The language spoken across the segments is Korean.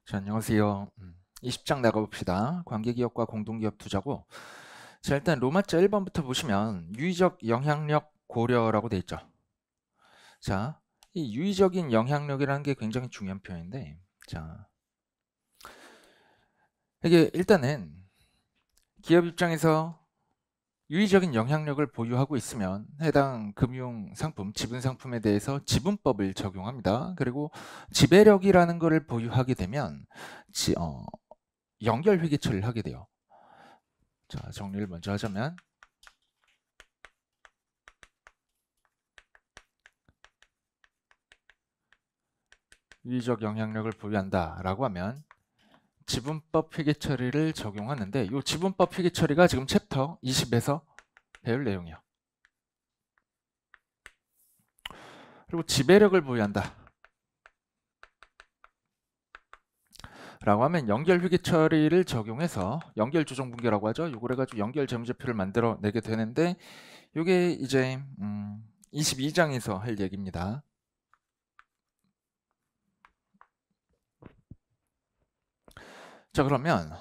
자, 안녕하세요. 20장 나가봅시다. 관계기업과 공동기업 투자고. 자, 일단 로마자 1번부터 보시면 유의적 영향력 고려라고 돼 있죠. 자, 이 유의적인 영향력이라는 게 굉장히 중요한 표현인데, 자, 이게 일단은 기업 입장에서 유의적인 영향력을 보유하고 있으면 해당 금융 상품, 지분 상품에 대해서 지분법을 적용합니다. 그리고 지배력이라는 것을 보유하게 되면 연결 회계처리를 하게 돼요. 자, 정리를 먼저 하자면 유의적 영향력을 보유한다라고 하면 지분법 회계 처리를 적용하는데 이 지분법 회계 처리가 지금 챕터 20에서 배울 내용이에요. 그리고 지배력을 보유한다 라고 하면 연결 회계 처리를 적용해서 연결 조정 분계라고 하죠. 요걸 해가지고 연결 재무제표를 만들어 내게 되는데 이게 이제 22장에서 할 얘기입니다. 자, 그러면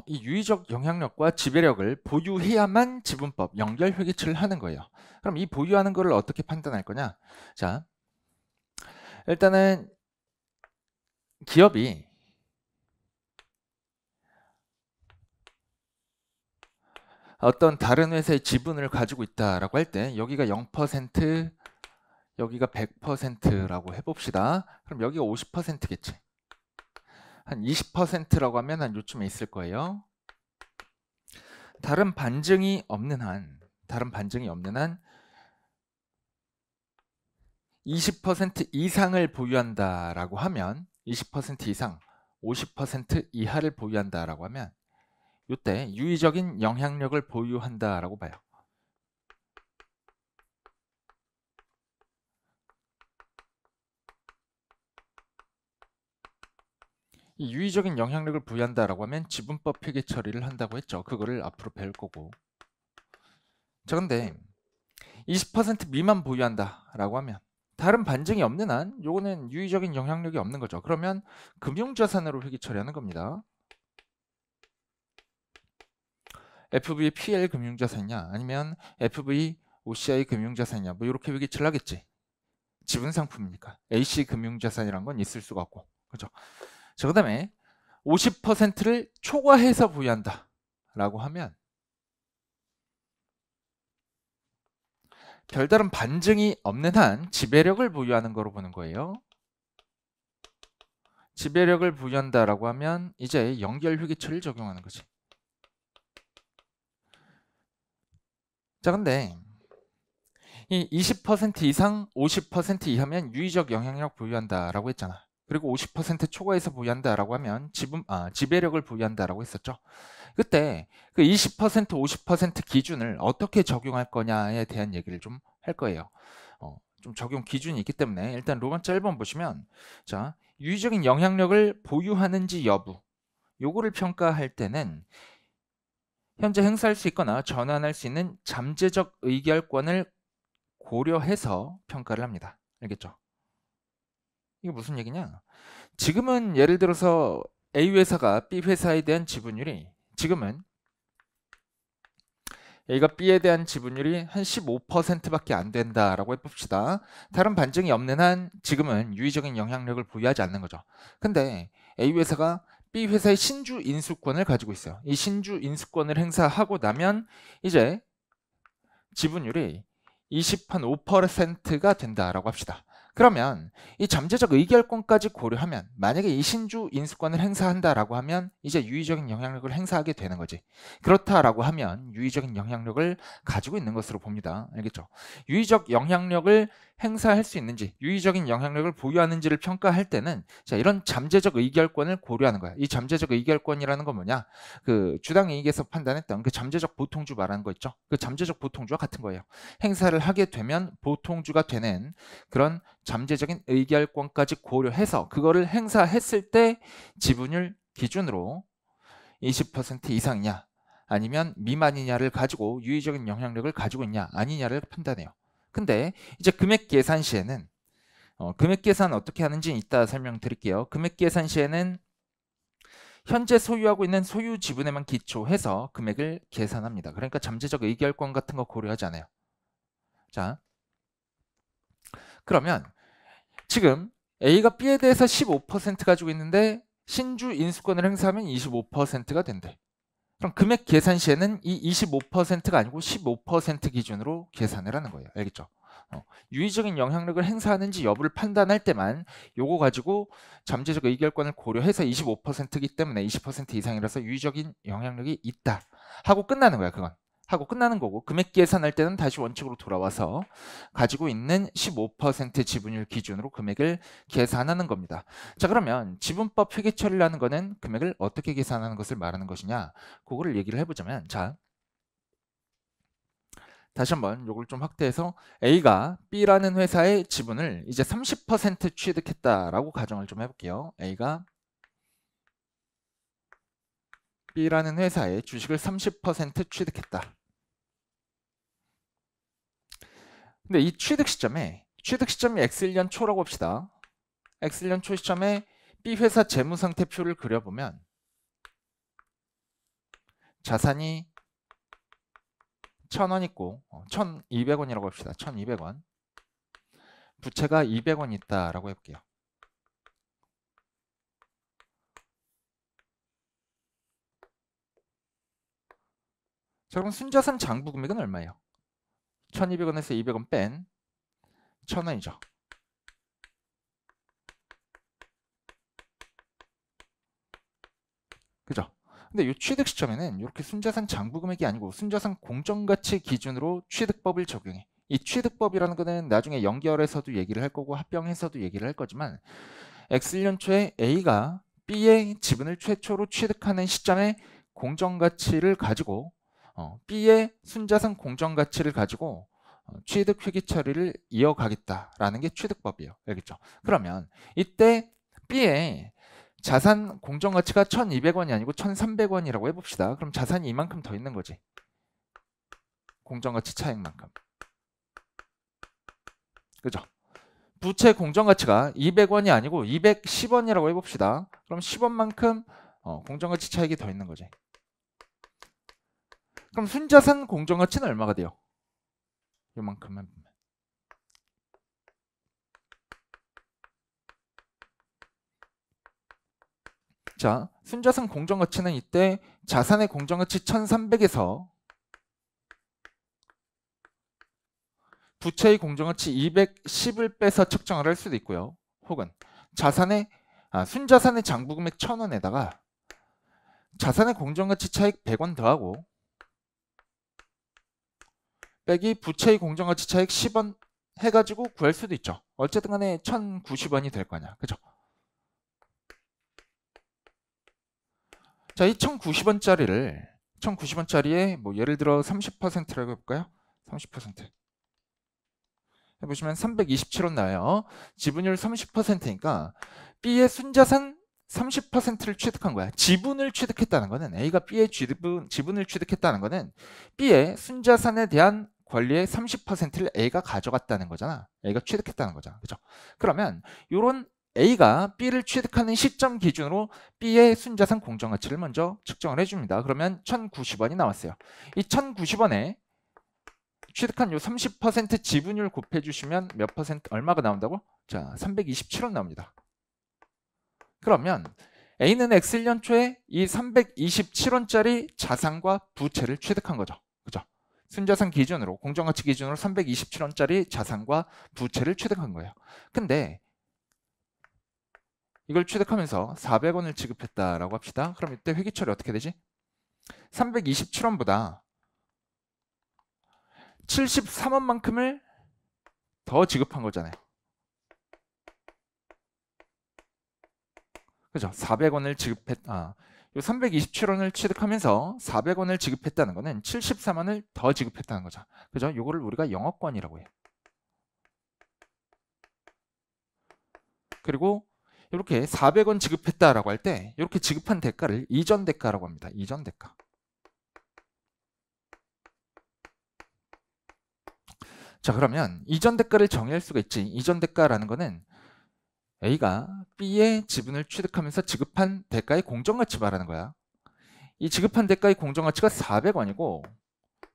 이 유의적 영향력과 지배력을 보유해야만 지분법 연결 회계처리를 하는 거예요. 그럼 이 보유하는 거를 어떻게 판단할 거냐? 자, 일단은 기업이 어떤 다른 회사의 지분을 가지고 있다라고 할 때 여기가 0%, 여기가 100%라고 해봅시다. 그럼 여기가 50%겠지. 한 20%라고 하면 한 요쯤에 있을 거예요. 다른 반증이 없는 한 20% 이상을 보유한다라고 하면 20% 이상, 50% 이하를 보유한다라고 하면 이때 유의적인 영향력을 보유한다라고 봐요. 이 유의적인 영향력을 부여한다라고 하면 지분법 회계 처리를 한다고 했죠. 그거를 앞으로 배울 거고. 자, 근데 20% 미만 보유한다라고 하면 다른 반증이 없는 한 요거는 유의적인 영향력이 없는 거죠. 그러면 금융자산으로 회계 처리하는 겁니다. FV PL 금융자산이냐 아니면 FV OCI 금융자산이냐 뭐 이렇게 회계 처리를 하겠지. 지분 상품이니까 AC 금융자산이란 건 있을 수가 없고, 그죠? 자, 그 다음에 50%를 초과해서 보유한다 라고 하면 별다른 반증이 없는 한 지배력을 보유하는 거로 보는 거예요. 지배력을 보유한다라고 하면 이제 연결 회계처리를 적용하는 거지. 자, 근데 이 20% 이상 50% 이하면 유의적 영향력 보유한다라고 했잖아. 그리고 50% 초과해서 보유한다라고 하면 지배력을 보유한다라고 했었죠. 그때 그 20% 50% 기준을 어떻게 적용할 거냐에 대한 얘기를 좀 할 거예요. 좀 적용 기준이 있기 때문에 일단 로마자 1번 보시면 자, 유의적인 영향력을 보유하는지 여부 요거를 평가할 때는 현재 행사할 수 있거나 전환할 수 있는 잠재적 의결권을 고려해서 평가를 합니다. 알겠죠? 이게 무슨 얘기냐? 지금은 예를 들어서 A 회사가 B 회사에 대한 지분율이 지금은 A가 B에 대한 지분율이 한 15%밖에 안 된다라고 해봅시다. 다른 반증이 없는 한 지금은 유의적인 영향력을 보유하지 않는 거죠. 근데 A 회사가 B 회사의 신주 인수권을 가지고 있어요. 이 신주 인수권을 행사하고 나면 이제 지분율이 25%가 된다라고 합시다. 그러면 이 잠재적 의결권까지 고려하면 만약에 이 신주 인수권을 행사한다라고 하면 이제 유의적인 영향력을 행사하게 되는 거지. 그렇다라고 하면 유의적인 영향력을 가지고 있는 것으로 봅니다. 알겠죠? 유의적 영향력을 행사할 수 있는지, 유의적인 영향력을 보유하는지를 평가할 때는 자, 이런 잠재적 의결권을 고려하는 거야. 이 잠재적 의결권이라는 건 뭐냐? 그 주당 이익에서 판단했던 그 잠재적 보통주 말하는 거 있죠? 그 잠재적 보통주와 같은 거예요. 행사를 하게 되면 보통주가 되는 그런 잠재적인 의결권까지 고려해서 그거를 행사했을 때 지분율 기준으로 20% 이상이냐 아니면 미만이냐를 가지고 유의적인 영향력을 가지고 있냐 아니냐를 판단해요. 근데 이제 금액 계산 시에는 금액 계산 어떻게 하는지 이따 설명드릴게요. 금액 계산 시에는 현재 소유하고 있는 소유 지분에만 기초해서 금액을 계산합니다. 그러니까 잠재적 의결권 같은 거 고려하지 않아요. 자, 그러면 지금 A가 B에 대해서 15% 가지고 있는데 신주 인수권을 행사하면 25%가 된대. 그럼 금액 계산 시에는 이 25%가 아니고 15% 기준으로 계산을 하는 거예요. 알겠죠? 유의적인 영향력을 행사하는지 여부를 판단할 때만 요거 가지고 잠재적 의결권을 고려해서 25%이기 때문에 20% 이상이라서 유의적인 영향력이 있다 하고 끝나는 거야. 그건 하고 끝나는 거고, 금액 계산할 때는 다시 원칙으로 돌아와서 가지고 있는 15% 지분율 기준으로 금액을 계산하는 겁니다. 자, 그러면 지분법 회계 처리를 하는 거는 금액을 어떻게 계산하는 것을 말하는 것이냐, 그거를 얘기를 해보자면, 자, 다시 한번 요걸 좀 확대해서 A가 B라는 회사의 지분을 이제 30% 취득했다라고 가정을 좀 해볼게요. A가 B라는 회사의 주식을 30% 취득했다. 근데 이 취득 시점이 X일년 초라고 합시다. X일년 초 시점에 B 회사 재무상태표를 그려보면 자산이 1,000원 있고 1,200원이라고 합시다. 1,200원. 부채가 200원 있다라고 해볼게요. 자, 그럼 순자산 장부 금액은 얼마예요? 1,200원에서 200원 뺀 1,000원이죠. 그죠? 근데 이 취득 시점에는 이렇게 순자산 장부 금액이 아니고 순자산 공정가치 기준으로 취득법을 적용해. 이 취득법이라는 거는 나중에 연결해서도 얘기를 할 거고 합병해서도 얘기를 할 거지만 X년 초에 A가 B의 지분을 최초로 취득하는 시점에 공정가치를 가지고 B의 순자산 공정가치를 가지고 취득 회계 처리를 이어가겠다라는 게 취득법이에요. 알겠죠? 그러면 이때 B의 자산 공정가치가 1,200원이 아니고 1,300원이라고 해봅시다. 그럼 자산이 이만큼 더 있는 거지. 공정가치 차액만큼. 그죠? 부채 공정가치가 200원이 아니고 210원이라고 해봅시다. 그럼 10원만큼 공정가치 차익이 더 있는 거지. 그럼 순자산 공정가치는 얼마가 돼요? 요만큼만. 자, 순자산 공정가치는 이때 자산의 공정가치 1,300에서 부채의 공정가치 210을 빼서 측정을 할 수도 있고요. 혹은 순자산의 장부금액 1,000원에다가 자산의 공정가치 차익 100원 더하고 빼기 부채의 공정가치 차익 10원 해가지고 구할 수도 있죠. 어쨌든 간에 1,090원이 될 거냐. 그죠? 자, 이 1,090원짜리에 뭐 예를 들어 30%라고 해볼까요? 30%. 해보시면 327원 나와요. 지분율 30%니까 B의 순자산 30%를 취득한 거야. 지분을 취득했다는 거는 A가 B의 지분을 취득했다는 거는 B의 순자산에 대한 권리의 30%를 A가 가져갔다는 거잖아. A가 취득했다는 거잖아. 그죠? 그러면 이런 A가 B를 취득하는 시점 기준으로 B의 순자산 공정가치를 먼저 측정을 해줍니다. 그러면 1,090원이 나왔어요. 이 1,090원에 취득한 요 30% 지분율 곱해주시면 몇 퍼센트 얼마가 나온다고? 자, 327원 나옵니다. 그러면 A는 X년 초에 이 327원짜리 자산과 부채를 취득한 거죠. 그죠? 순자산 기준으로, 공정가치 기준으로 327원짜리 자산과 부채를 취득한 거예요. 근데 이걸 취득하면서 400원을 지급했다라고 합시다. 그럼 이때 회계처리 어떻게 되지? 327원보다 73원만큼을 더 지급한 거잖아요. 그죠? 400원을 요 327원을 취득하면서 400원을 지급했다는 거는 73원을 더 지급했다는 거죠. 그죠? 요거를 우리가 영업권이라고 해요. 그리고 이렇게 400원 지급했다라고 할 때 이렇게 지급한 대가를 이전 대가라고 합니다. 이전 대가. 자, 그러면 이전 대가를 정의할 수가 있지. 이전 대가라는 거는 A가 B의 지분을 취득하면서 지급한 대가의 공정가치 말하는 거야. 이 지급한 대가의 공정가치가 400원이고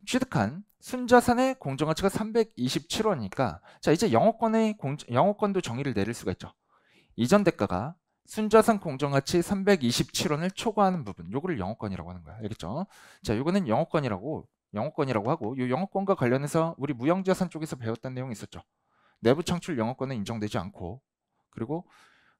취득한 순자산의 공정가치가 327원이니까 자 이제 영업권도 정의를 내릴 수가 있죠. 이전 대가가 순자산 공정가치 327원을 초과하는 부분, 요거를 영업권이라고 하는 거야. 알겠죠? 자, 요거는 영업권이라고 하고 요 영업권과 관련해서 우리 무형자산 쪽에서 배웠던 내용이 있었죠. 내부 창출 영업권은 인정되지 않고 그리고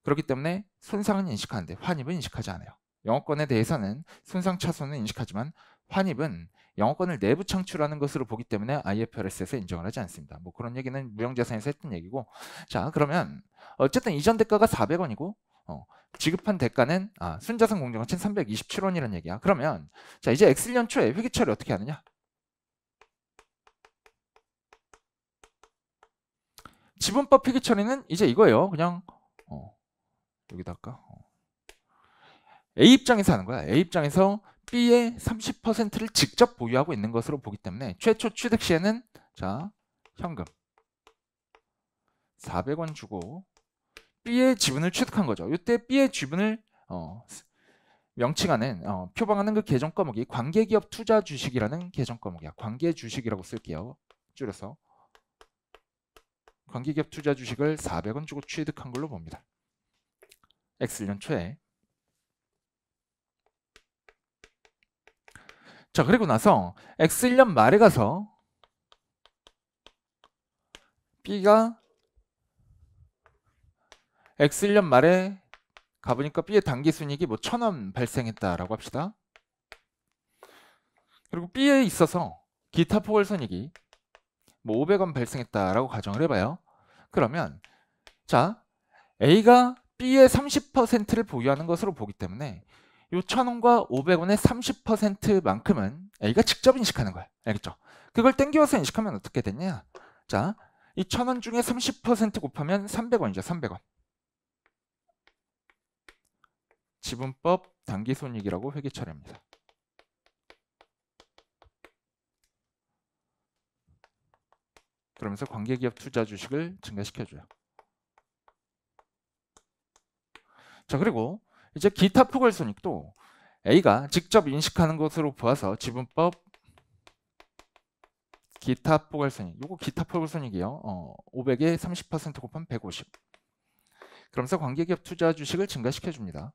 그렇기 때문에 손상은 인식하는데 환입은 인식하지 않아요. 영업권에 대해서는 손상 차손은 인식하지만 환입은 영업권을 내부 창출하는 것으로 보기 때문에 IFRS에서 인정을 하지 않습니다. 뭐 그런 얘기는 무형자산에서 했던 얘기고 자 그러면 어쨌든 이전 대가가 400원이고 지급한 대가는 순자산 공정가치는 327원이라는 얘기야. 그러면 자 이제 X1년 초에 회계 처리 어떻게 하느냐? 지분법 회계 처리는 이제 이거예요. 그냥 여기다가 A 입장에서 하는 거야. A 입장에서 B의 30%를 직접 보유하고 있는 것으로 보기 때문에 최초 취득 시에는 자 현금 400원 주고 B의 지분을 취득한 거죠. 이때 B의 지분을 명칭하는 표방하는 그 계정 과목이 관계기업 투자 주식이라는 계정 과목이야. 관계 주식이라고 쓸게요. 줄여서 관계기업 투자 주식을 400원 주고 취득한 걸로 봅니다. X1년 초에. 자 그리고 나서 X1년 말에 가서 B가 X1년 말에 가보니까 B의 당기순이익이 뭐 1,000원 발생했다라고 합시다. 그리고 B에 있어서 기타 포괄손익이 뭐 500원 발생했다라고 가정을 해봐요. 그러면 자 A가 B의 30%를 보유하는 것으로 보기 때문에 이 1,000원과 500원의 30%만큼은 A가 직접 인식하는 거야. 알겠죠? 그걸 땡겨서 인식하면 어떻게 되냐? 자, 이 1,000원 중에 30% 곱하면 300원이죠. 300원. 지분법 당기손익이라고 회계 처리합니다. 그러면서 관계기업 투자 주식을 증가시켜줘요. 자 그리고 이제 기타 포괄손익도 A가 직접 인식하는 것으로 보아서 지분법 기타 포괄손익 요거 기타 포괄손익이요. 500에 30% 곱하면 150. 그러면서 관계기업 투자 주식을 증가시켜줍니다.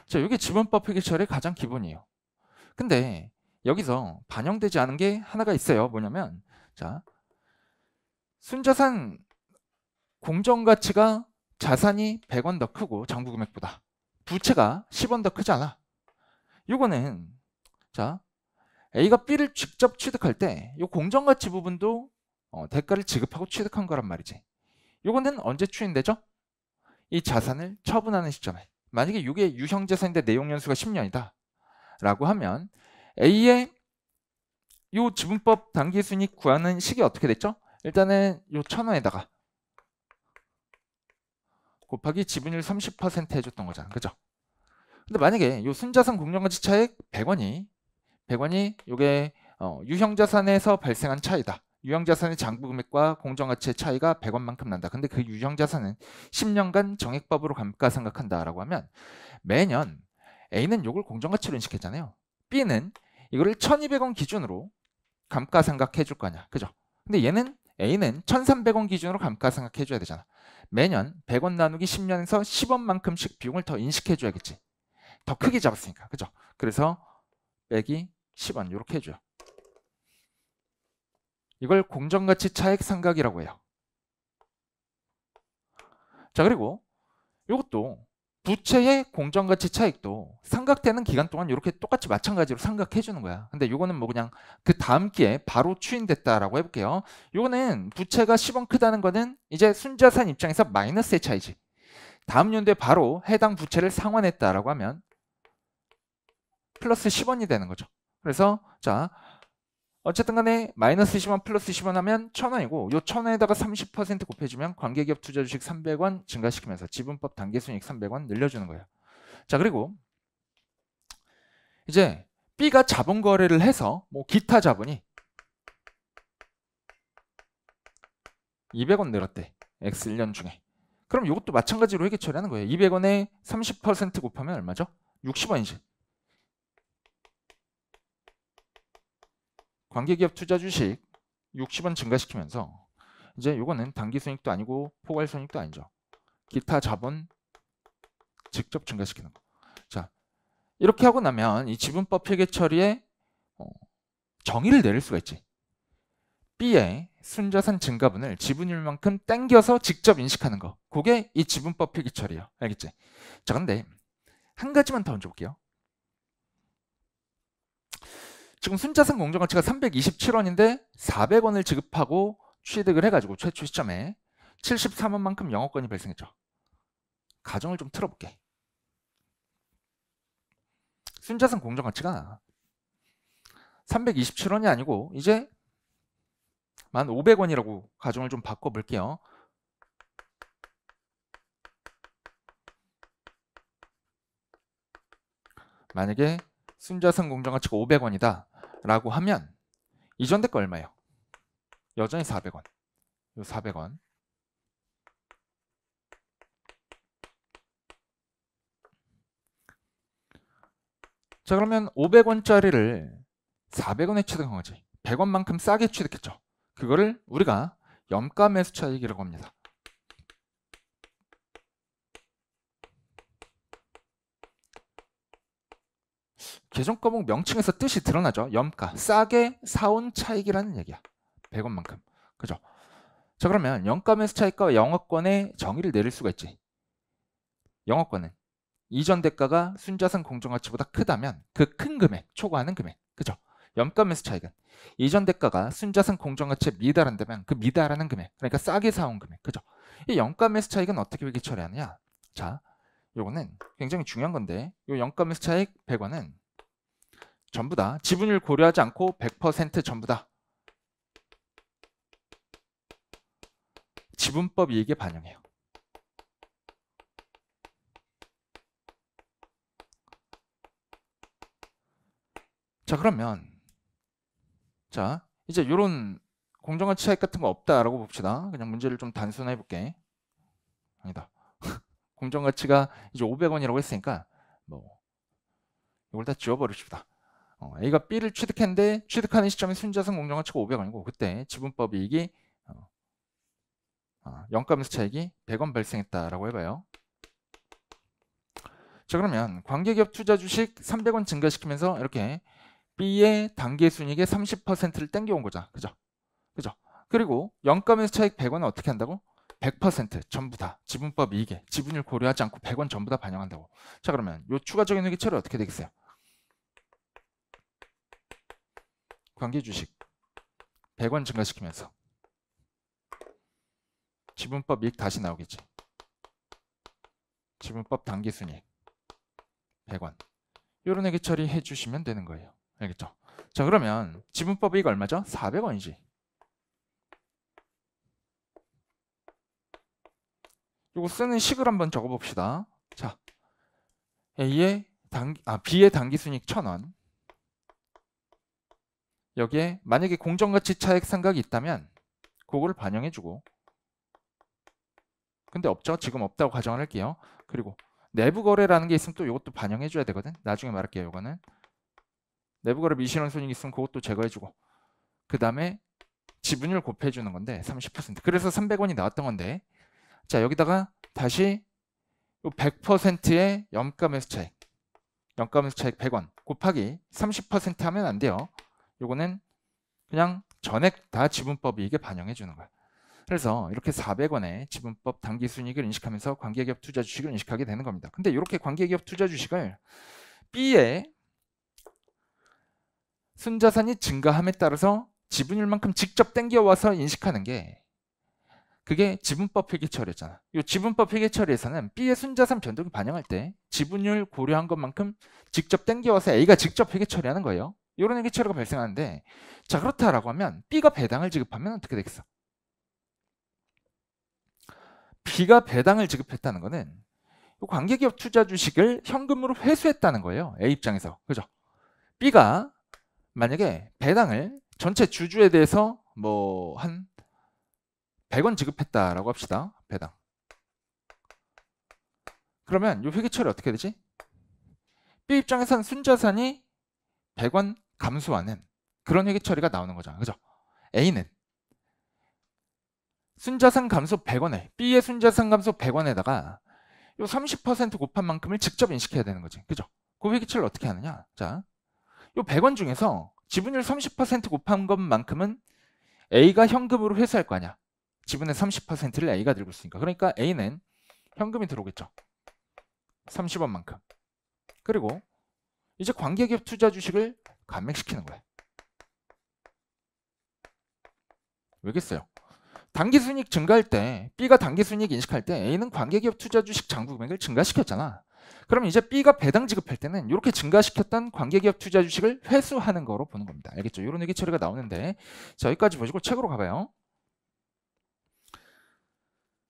자 이게 지분법 회계 처리의 가장 기본이에요. 근데 여기서 반영되지 않은 게 하나가 있어요. 뭐냐면 자 순자산 공정가치가 자산이 100원 더 크고 장부금액보다 부채가 10원 더 크잖아. 이거는 자 A가 B를 직접 취득할 때 이 공정가치 부분도 대가를 지급하고 취득한 거란 말이지. 이거는 언제 추인되죠? 이 자산을 처분하는 시점에. 만약에 이게 유형자산인데 내용연수가 10년이다 라고 하면 A의 이 지분법 당기순이익 구하는 식이 어떻게 됐죠? 일단은 이 1,000원에다가 곱하기 지분율 30% 해줬던 거잖아. 그죠? 근데 만약에 이 순자산 공정가치 차익 100원이 이게 유형자산에서 발생한 차이다. 유형자산의 장부금액과 공정가치의 차이가 100원만큼 난다. 근데 그 유형자산은 10년간 정액법으로 감가상각한다라고 하면 매년 A는 이걸 공정가치로 인식했잖아요. B는 이거를 1,200원 기준으로 감가상각해 줄 거냐. 그죠? 근데 A는 1,300원 기준으로 감가상각해 줘야 되잖아. 매년 100원 나누기 10년에서 10원만큼씩 비용을 더 인식해 줘야겠지. 더 크게 잡았으니까. 그죠? 그래서 빼기 10원 이렇게 해줘요. 이걸 공정가치 차액 상각이라고 해요. 자 그리고 이것도 부채의 공정가치 차익도 상각되는 기간 동안 이렇게 똑같이 마찬가지로 상각해 주는 거야. 근데 이거는 뭐 그냥 그 다음 기회에 바로 추인됐다라고 해볼게요. 이거는 부채가 10원 크다는 거는 이제 순자산 입장에서 마이너스의 차이지. 다음 연도에 바로 해당 부채를 상환했다라고 하면 플러스 10원이 되는 거죠. 그래서 자 어쨌든 간에 마이너스 10원 플러스 10원 하면 1,000원이고 요 1,000원에다가 30% 곱해주면 관계기업 투자주식 300원 증가시키면서 지분법 당기순이익 300원 늘려주는 거예요. 자 그리고 이제 B가 자본 거래를 해서 뭐 기타 자본이 200원 늘었대. X 1년 중에. 그럼 이것도 마찬가지로 회계 처리하는 거예요. 200원에 30% 곱하면 얼마죠? 60원이지. 관계기업 투자 주식 60원 증가시키면서 이제 이거는 단기순이익도 아니고 포괄순이익도 아니죠. 기타 자본 직접 증가시키는 거. 자, 이렇게 하고 나면 이 지분법 회계 처리에 정의를 내릴 수가 있지. B의 순자산 증가분을 지분율만큼 땡겨서 직접 인식하는 거. 그게 이 지분법 회계 처리예요. 알겠지? 자, 근데 한 가지만 더 얹어볼게요. 지금 순자산 공정가치가 327원인데 400원을 지급하고 취득을 해가지고 최초 시점에 73원만큼 영업권이 발생했죠. 가정을 좀 틀어볼게. 순자산 공정가치가 327원이 아니고 이제 1,500원이라고 가정을 좀 바꿔볼게요. 만약에 순자산 공정가치가 500원이다 라고 하면 이전 대가 얼마예요? 여전히 400원. 요 400원. 자, 그러면 500원짜리를 400원에 취득한 거지. 100원만큼 싸게 취득했죠. 그거를 우리가 염가 매수 차익이라고 합니다. 계정 과목 명칭에서 뜻이 드러나죠. 염가, 싸게 사온 차익이라는 얘기야. 100원만큼. 그죠? 자, 그러면 영가 매수 차익과 영업권의 정의를 내릴 수가 있지. 영업권은 이전 대가가 순자산 공정가치보다 크다면 그 큰 금액, 초과하는 금액. 그죠? 염가 매수 차익은 이전 대가가 순자산 공정가치에 미달한다면 그 미달하는 금액, 그러니까 싸게 사온 금액. 그죠? 이 영가 매수 차익은 어떻게 회계 처리하느냐? 자, 요거는 굉장히 중요한 건데 요 영가 매수 차익 100원은 전부 다 지분율 고려하지 않고 100% 전부 다 지분법 이익에 반영해요. 자, 그러면 자, 이제 이런 공정가치 차익 같은 거 없다라고 봅시다. 그냥 문제를 좀 단순화해 볼게. 아니다. 공정가치가 이제 500원이라고 했으니까 뭐 이걸 다 지워버립시다. A가 B를 취득했는데 취득하는 시점에 순자산 공정가치가 500원이고 그때 지분법 이익이 영가매수 차익이 100원 발생했다라고 해봐요. 자, 그러면 관계기업 투자 주식 300원 증가시키면서 이렇게 B의 단기순이익의 30%를 땡겨온 거죠. 그죠? 그죠? 그리고 영가매수 차익 100원은 어떻게 한다고? 100% 전부 다 지분법 이익에 지분율 고려하지 않고 100원 전부 다 반영한다고. 자, 그러면 이 추가적인 회계 처리 어떻게 되겠어요? 관계주식 100원 증가시키면서 지분법 이익 다시 나오겠지. 지분법 단기순이익 100원. 이런 회계 처리 해주시면 되는 거예요. 알겠죠? 자, 그러면 지분법 이익 얼마죠? 400원이지. 이거 쓰는 식을 한번 적어봅시다. 자, B의 단기순이익 1,000원. 여기에 만약에 공정가치 차익 상각이 있다면 그거를 반영해주고, 근데 없죠? 지금 없다고 가정을 할게요. 그리고 내부 거래라는 게 있으면 또 이것도 반영해줘야 되거든. 나중에 말할게요. 이거는 내부 거래 미실현 손익이 있으면 그것도 제거해주고, 그 다음에 지분율 곱해주는 건데 30%. 그래서 300원이 나왔던 건데, 자, 여기다가 다시 100%의 염가매수 차익, 영가매수 차익 100원 곱하기 30% 하면 안 돼요. 요거는 그냥 전액 다 지분법 이익에 반영해 주는 거야. 그래서 이렇게 400원의 지분법 단기순이익을 인식하면서 관계기업 투자 주식을 인식하게 되는 겁니다. 근데 이렇게 관계기업 투자 주식을 B의 순자산이 증가함에 따라서 지분율만큼 직접 땡겨와서 인식하는 게 그게 지분법 회계 처리였잖아. 이 지분법 회계 처리에서는 B의 순자산 변동이 반영할 때 지분율 고려한 것만큼 직접 땡겨와서 A가 직접 회계 처리하는 거예요. 이런 회계 처리가 발생하는데, 자, 그렇다라고 하면 B가 배당을 지급하면 어떻게 되겠어? B가 배당을 지급했다는 거는 관계기업 투자 주식을 현금으로 회수했다는 거예요. A 입장에서. 그죠? B가 만약에 배당을 전체 주주에 대해서 뭐 한 100원 지급했다라고 합시다. 배당. 그러면 이 회계처리 어떻게 되지? B 입장에선 순자산이 100원 감소하는 그런 회계처리가 나오는 거잖아. 그죠? A는 순자산 감소 100원에 B의 순자산 감소 100원에다가 요 30% 곱한 만큼을 직접 인식해야 되는 거지. 그죠? 그 회계처리를 어떻게 하느냐? 자, 요 100원 중에서 지분율 30% 곱한 것만큼은 A가 현금으로 회수할 거 아니야. 지분의 30%를 A가 들고 있으니까. 그러니까 A는 현금이 들어오겠죠. 30원만큼. 그리고 이제 관계기업 투자 주식을 감액시키는 거야. 왜겠어요? 당기순이익 증가할 때 B가 당기순이익 인식할 때 A는 관계기업 투자 주식 장부 금액을 증가시켰잖아. 그럼 이제 B가 배당 지급할 때는 이렇게 증가시켰던 관계기업 투자 주식을 회수하는 거로 보는 겁니다. 알겠죠? 이런 회계 처리가 나오는데 자, 여기까지 보시고 책으로 가봐요.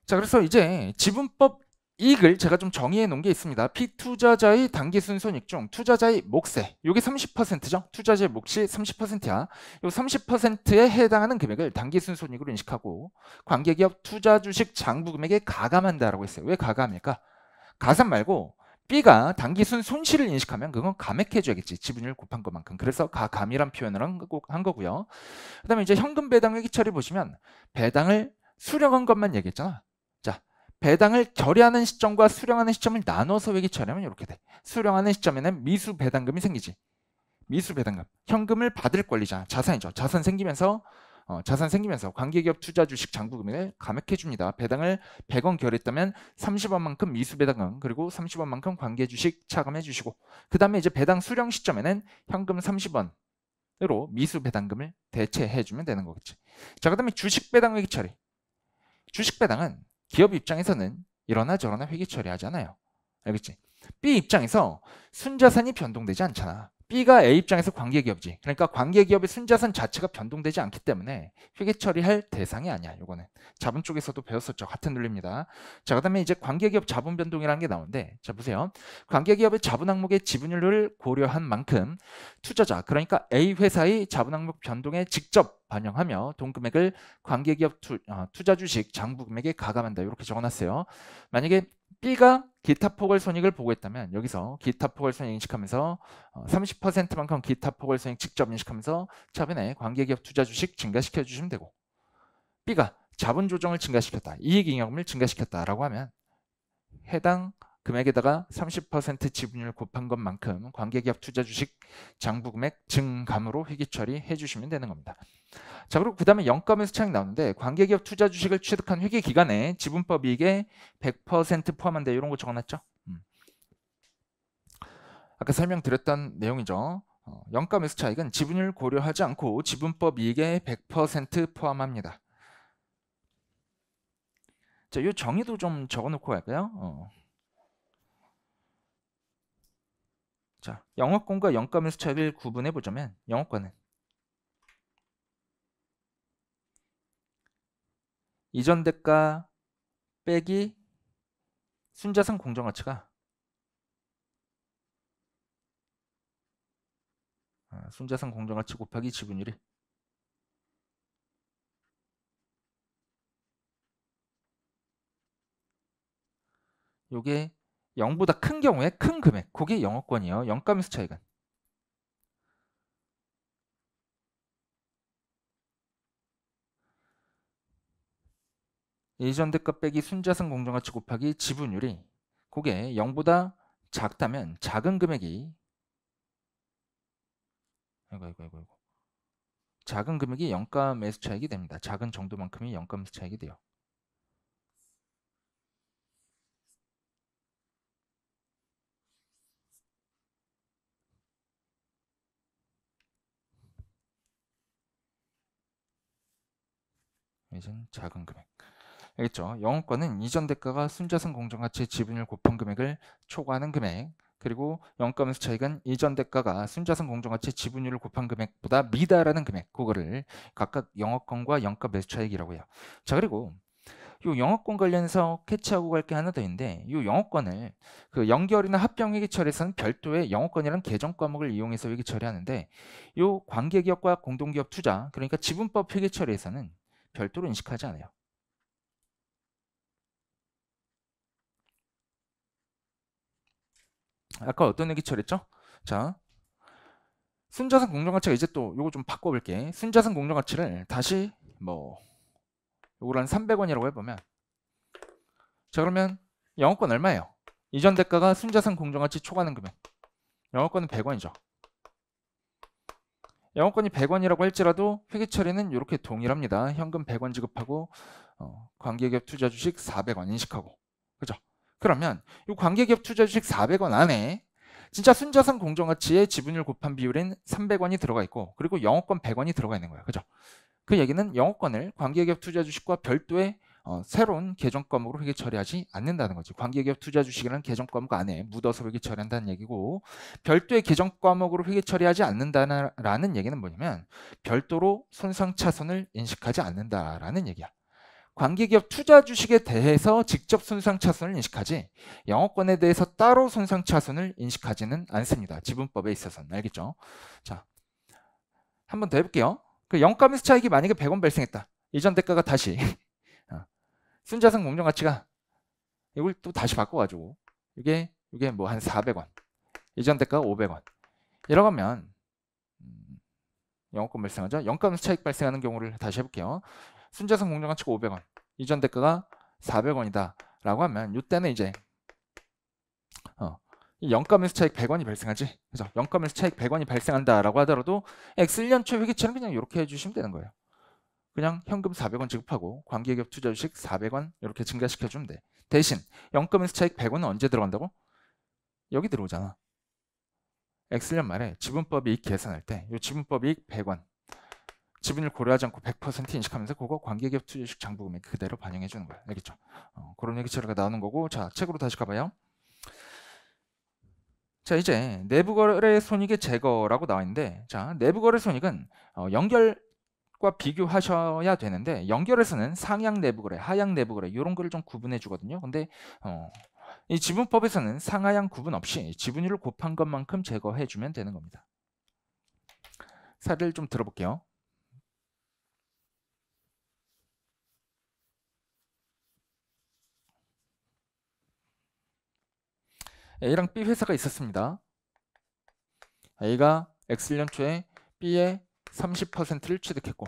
자, 그래서 이제 지분법 이익을 제가 좀 정의해 놓은 게 있습니다. 피투자자의 당기순손익 중 투자자의 몫세, 이게 30%죠. 투자자의 몫이 30%야. 이 30%에 해당하는 금액을 당기순손익으로 인식하고 관계기업 투자주식 장부금액에 가감한다라고 했어요. 왜 가감합니까? 가산 말고 B가 당기순 손실을 인식하면 그건 감액해줘야겠지. 지분율 곱한 것만큼. 그래서 가감이란 표현을 한 거고요. 그 다음에 이제 현금 배당 회계처리 보시면 배당을 수령한 것만 얘기했잖아. 자, 배당을 결의하는 시점과 수령하는 시점을 나눠서 회계처리하면 이렇게 돼. 수령하는 시점에는 미수 배당금이 생기지. 미수 배당금. 현금을 받을 권리자. 자산이죠. 자산 생기면서 관계기업 투자 주식 장부 금액을 감액해 줍니다. 배당을 100원 결했다면 30원만큼 미수 배당금 그리고 30원만큼 관계 주식 차감해 주시고 그 다음에 이제 배당 수령 시점에는 현금 30원으로 미수 배당금을 대체해 주면 되는 거겠지. 자, 그 다음에 주식 배당 회계 처리. 주식 배당은 기업 입장에서는 이러나 저러나 회계 처리하지 않아요. 알겠지? B 입장에서 순자산이 변동되지 않잖아. B가 A 입장에서 관계기업이지. 그러니까 관계기업의 순자산 자체가 변동되지 않기 때문에 회계 처리할 대상이 아니야. 이거는 자본 쪽에서도 배웠었죠. 같은 논리입니다. 자, 그다음에 이제 관계기업 자본 변동이라는 게 나오는데, 자 보세요. 관계기업의 자본 항목의 지분율을 고려한 만큼 투자자, 그러니까 A 회사의 자본 항목 변동에 직접 반영하며 돈 금액을 관계기업 투자 주식 장부 금액에 가감한다. 이렇게 적어놨어요. 만약에 B가 기타 포괄손익을 보고했다면 여기서 기타 포괄손익 인식하면서 30%만큼 기타 포괄손익 직접 인식하면서 차변에 관계기업 투자 주식 증가시켜 주시면 되고, B가 자본 조정을 증가시켰다, 이익잉여금을 증가시켰다라고 하면 해당 금액에다가 30% 지분율 곱한 것만큼 관계기업 투자 주식 장부 금액 증감으로 회계 처리해 주시면 되는 겁니다. 자, 그리고 그 다음에 영가매수 차익 나오는데 관계기업 투자 주식을 취득한 회계 기간에 지분법 이익에 100% 포함한다. 이런 거 적어놨죠. 아까 설명드렸던 내용이죠. 영가매수 차익은 지분율 고려하지 않고 지분법 이익에 100% 포함합니다. 자, 이 정의도 좀 적어놓고 갈까요? 자, 영업권과 영가매수 차익을 구분해 보자면 영업권은 이전 대가 빼기 순자산 공정가치가 순자산 공정가치 곱하기 지분율이 요게 0보다 큰 경우에 큰 금액, 그게 영업권이에요. 영가매수 차익은 이전 대가 빼기 순자산 공정가치 곱하기 지분율이 그게 0보다 작다면 작은 금액이 작은 금액이 영가매수 차익이 됩니다. 작은 정도만큼이 영가매수 차익이 돼요. 이젠 작은 금액. 알겠죠? 영업권은 이전 대가가 순자산 공정가치 지분율 곱한 금액을 초과하는 금액, 그리고 영가매수 차익은 이전 대가가 순자산 공정가치 지분율을 곱한 금액보다 미다라는 금액, 그거를 각각 영업권과 영가매수 차익이라고 해요. 자, 그리고 요 영업권 관련해서 캐치하고 갈 게 하나 더 있는데, 요 영업권을 그 연결이나 합병 회계 처리에서는 별도의 영업권이라는 계정 과목을 이용해서 회계 처리하는데, 요 관계기업과 공동기업 투자, 그러니까 지분법 회계 처리에서는 별도로 인식하지 않아요. 아까 어떤 얘기 처리했죠? 자, 순자산 공정가치가 이제 또 요거 좀 바꿔볼게. 순자산 공정가치를 다시 뭐 요걸 한 300원이라고 해보면, 자 그러면 영업권 얼마예요? 이전 대가가 순자산 공정가치 초과하는 금액, 영업권은 100원이죠. 영업권이 100원이라고 할지라도 회계 처리는 이렇게 동일합니다. 현금 100원 지급하고 관계기업 투자 주식 400원 인식하고, 그죠? 그러면 이 관계기업 투자 주식 400원 안에 진짜 순자산 공정가치의 지분율 곱한 비율인 300원이 들어가 있고, 그리고 영업권 100원이 들어가 있는 거예요. 그죠? 그 얘기는 영업권을 관계기업 투자 주식과 별도의 새로운 계정 과목으로 회계 처리하지 않는다는 거지. 관계기업 투자 주식이라는 계정 과목 안에 묻어서 회계 처리한다는 얘기고, 별도의 계정 과목으로 회계 처리하지 않는다라는 얘기는 뭐냐면 별도로 손상차손을 인식하지 않는다라는 얘기야. 관계기업 투자 주식에 대해서 직접 손상차손을 인식하지, 영업권에 대해서 따로 손상차손을 인식하지는 않습니다. 지분법에 있어서는. 알겠죠? 자, 한 번 더 해볼게요. 그 영가미수 차익이 만약에 100원 발생했다. 이전 대가가 다시 순자산 공정가치가 이걸 또 다시 바꿔가지고 이게 뭐 한 400원, 이전 대가가 500원 이라고 하면 영업권 발생하죠. 영가미수 차익 발생하는 경우를 다시 해볼게요. 순자산 공정가치가 500원, 이전 대가가 400원이다 라고 하면 이때는 이제 이 영가미수 차익 100원이 발생하지. 그죠? 영가미수 차익 100원이 발생한다 라고 하더라도 X1년 초 회계처는 그냥 이렇게 해주시면 되는 거예요. 그냥 현금 400원 지급하고 관계기업 투자 주식 400원 이렇게 증가시켜주면 돼. 대신 영가미수 차익 100원은 언제 들어간다고? 여기 들어오잖아. X년 말에 지분법 이익 계산할 때 이 지분법 이익 100원, 지분을 고려하지 않고 100% 인식하면서 그거 관계기업 투자 주식 장부금액 그대로 반영해 주는 거야. 알겠죠? 그런 얘기 처리가 나오는 거고. 자, 책으로 다시 가봐요. 자, 이제 내부거래 손익의 제거라고 나와 있는데, 자, 내부거래 손익은 연결과 비교하셔야 되는데, 연결에서는 상향 내부거래, 하향 내부거래 이런 거를 좀 구분해 주거든요. 근데 이 지분법에서는 상하향 구분 없이 지분율을 곱한 것만큼 제거해 주면 되는 겁니다. 사례를 좀 들어볼게요. A랑 B 회사가 있었습니다. A가 X년 초에 B의 30%를 취득했고,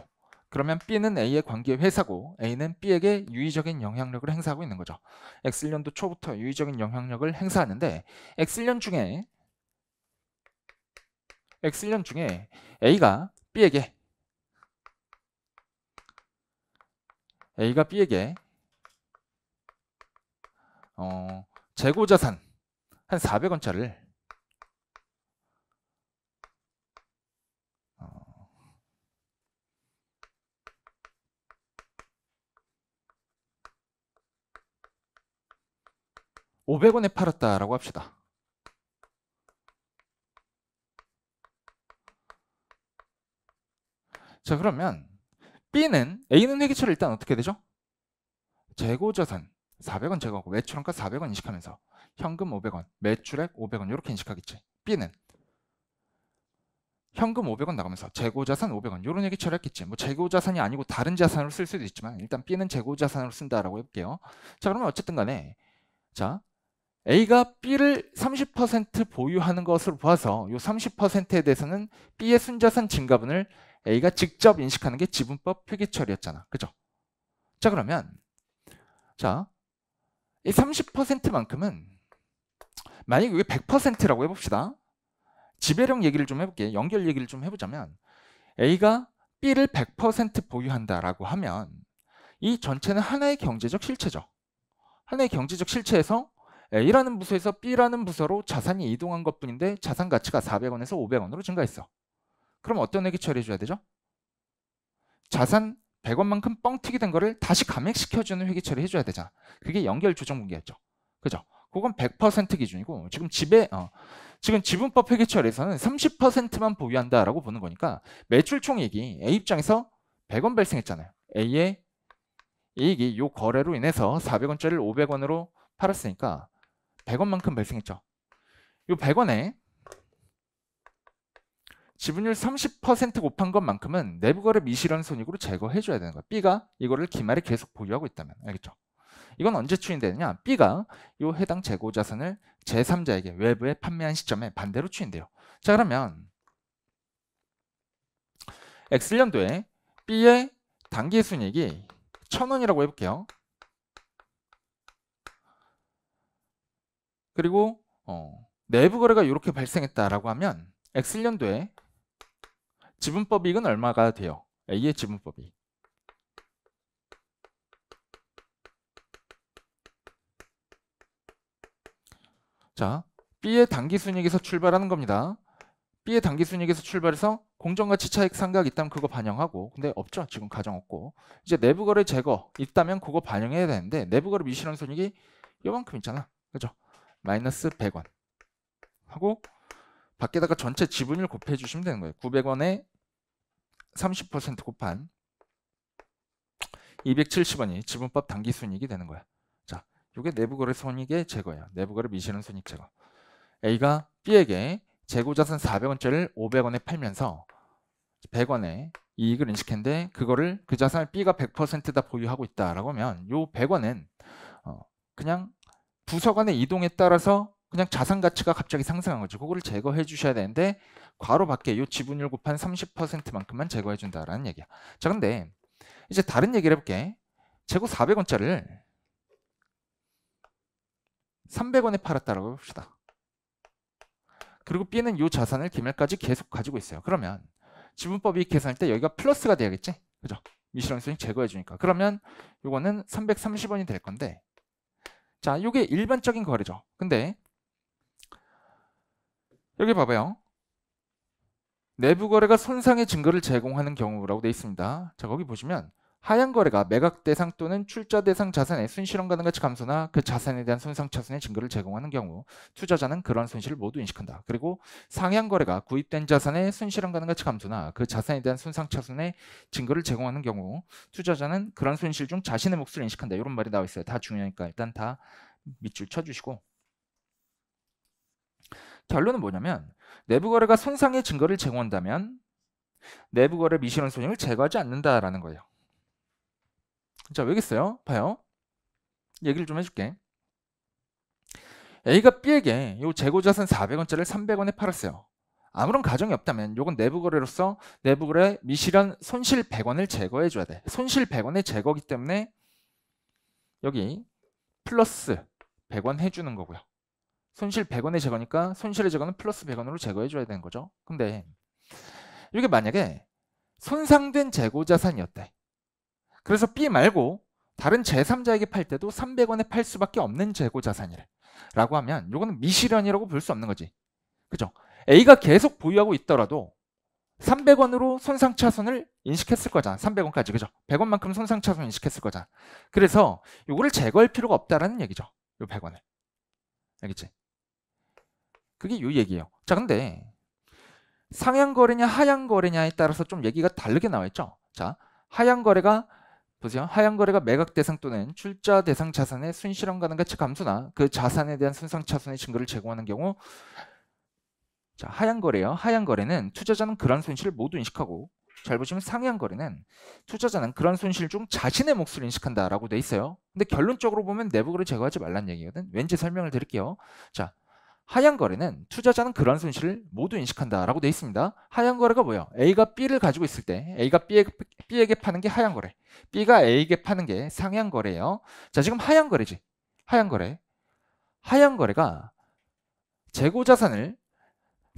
그러면 B는 A의 관계 회사고 A는 B에게 유의적인 영향력을 행사하고 있는 거죠. X년도 초부터 유의적인 영향력을 행사하는데, X년 중에 A가 B에게 재고자산 한 400원짜리를 500원에 팔았다라고 합시다. 자, 그러면 A는 회계처리 일단 어떻게 되죠? 재고자산 400원 제거하고 매출원가 400원 인식하면서 현금 500원, 매출액 500원 이렇게 인식하겠지. B는 현금 500원 나가면서 재고자산 500원 이런 얘기 처리했겠지. 뭐 재고자산이 아니고 다른 자산으로 쓸 수도 있지만 일단 B는 재고자산으로 쓴다라고 해볼게요. 자, 그러면 어쨌든 간에 자, A가 B를 30% 보유하는 것으로 봐서 이 30%에 대해서는 B의 순자산 증가분을 A가 직접 인식하는 게 지분법 회계 처리였잖아. 그죠? 자, 그러면 자, 이 30%만큼은 만약에 이게 100%라고 해봅시다. 지배력 얘기를 좀 해볼게. 연결 얘기를 좀 해보자면 A가 B를 100% 보유한다라고 하면 이 전체는 하나의 경제적 실체죠. 하나의 경제적 실체에서 A라는 부서에서 B라는 부서로 자산이 이동한 것뿐인데 자산 가치가 400원에서 500원으로 증가했어. 그럼 어떤 회계 처리해줘야 되죠? 자산 100원만큼 뻥튀기 된 거를 다시 감액시켜주는 회계 처리 해줘야 되잖아. 그게 연결 조정 분기였죠. 그죠? 그건 100% 기준이고 지금 지분법 회계 처리에서는 30%만 보유한다라고 보는 거니까 매출 총이익이 A 입장에서 100원 발생했잖아요. A의 이익이 이 거래로 인해서 400원짜리를 500원으로 팔았으니까 100원만큼 발생했죠. 이 100원에 지분율 30% 곱한 것만큼은 내부거래 미실현 손익으로 제거해줘야 되는 거야. B가 이거를 기말에 계속 보유하고 있다면. 알겠죠? 이건 언제 추인되느냐? B가 요 해당 재고 자산을 제3자에게 외부에 판매한 시점에 반대로 추인돼요. 자, 그러면 X년도에 B의 당기순이익이 1,000원이라고 해볼게요. 그리고 내부 거래가 이렇게 발생했다라고 하면 X년도에 지분법 이익은 얼마가 돼요? A의 지분법 이익. 자, B의 당기순이익에서 출발하는 겁니다. B의 당기순이익에서 출발해서 공정가치 차익 상각이 있다면 그거 반영하고, 근데 없죠. 지금 가정 없고. 이제 내부거래 제거 있다면 그거 반영해야 되는데 내부거래 미실현손익이 요만큼 있잖아. 그죠? 마이너스 100원 하고 밖에다가 전체 지분율 곱해 주시면 되는 거예요. 900원에 30% 곱한 270원이 지분법 당기순이익이 되는 거야. 자, 이게 내부거래 손익의 제거예요. 내부거래 미실현손익 제거. A가 B에게 재고자산 400원짜리를 500원에 팔면서 100원에 이익을 인식했는데 그거를 그 자산을 B가 100%다 보유하고 있다라고 하면 요 100원은 그냥 부서 간의 이동에 따라서 그냥 자산 가치가 갑자기 상승한 거죠. 그거를 제거해 주셔야 되는데 괄호 밖에 요 지분율 곱한 30%만큼만 제거해 준다라는 얘기야. 자, 근데 이제 다른 얘기를 해볼게. 재고 400원짜리를 300원에 팔았다라고 해봅시다. 그리고 B는 이 자산을 기말까지 계속 가지고 있어요. 그러면 지분법 이익 계산할 때 여기가 플러스가 돼야겠지? 그죠? 미실현손익 제거해 주니까. 그러면 이거는 330원이 될 건데, 자, 이게 일반적인 거래죠. 근데 여기 봐봐요. 내부 거래가 손상의 증거를 제공하는 경우라고 되어 있습니다. 자, 거기 보시면 하향 거래가 매각 대상 또는 출자 대상 자산의 순실현 가능 가치 감소나 그 자산에 대한 손상 차순의 증거를 제공하는 경우 투자자는 그러한 손실을 모두 인식한다. 그리고 상향 거래가 구입된 자산의 순실현 가능 가치 감소나 그 자산에 대한 손상 차순의 증거를 제공하는 경우 투자자는 그런 손실 중 자신의 몫을 인식한다. 이런 말이 나와 있어요. 다 중요하니까 일단 다 밑줄 쳐주시고, 결론은 뭐냐면 내부 거래가 손상의 증거를 제공한다면 내부 거래 미실현 손익을 제거하지 않는다라는 거예요. 자, 왜겠어요? 봐요. 얘기를 좀 해줄게. A가 B에게 요 재고자산 400원짜리를 300원에 팔았어요. 아무런 가정이 없다면 요건 내부거래로서 내부거래 미실현 손실 100원을 제거해 줘야 돼. 손실 100원의 제거기 때문에 여기 플러스 100원 해주는 거고요. 손실 100원의 제거니까 손실의 제거는 플러스 100원으로 제거해 줘야 되는 거죠. 근데 이게 만약에 손상된 재고자산이었대. 그래서 B 말고 다른 제3자에게 팔 때도 300원에 팔 수밖에 없는 재고자산이래 라고 하면 이거는 미실현이라고 볼 수 없는 거지. 그죠? A가 계속 보유하고 있더라도 300원으로 손상차손을 인식했을 거잖아. 300원까지. 그죠? 100원만큼 손상차손 인식했을 거잖아. 그래서 이거를 제거할 필요가 없다라는 얘기죠. 요 100원을. 알겠지? 그게 요 얘기예요. 자, 근데 상향 거래냐 하향 거래냐에 따라서 좀 얘기가 다르게 나와 있죠. 자, 하향 거래가 보세요. 하향 거래가 매각 대상 또는 출자 대상 자산의 순실현 가능 가치 감소나 그 자산에 대한 손상 차손의 증거를 제공하는 경우, 자, 하향 거래요. 하향 거래는 투자자는 그런 손실을 모두 인식하고, 잘 보시면 상향 거래는 투자자는 그런 손실 중 자신의 몫을 인식한다라고 돼 있어요. 근데 결론적으로 보면 내부 거래 제거하지 말란 얘기거든. 왠지 설명을 드릴게요. 자, 하향 거래는 투자자는 그런 손실을 모두 인식한다라고 돼 있습니다. 하향 거래가 뭐예요? A가 B를 가지고 있을 때 A가 B에게 파는 게 하향 거래, B가 A에게 파는 게 상향 거래예요. 자, 지금 하향 거래지. 하향 거래. 하향 거래가 재고 자산을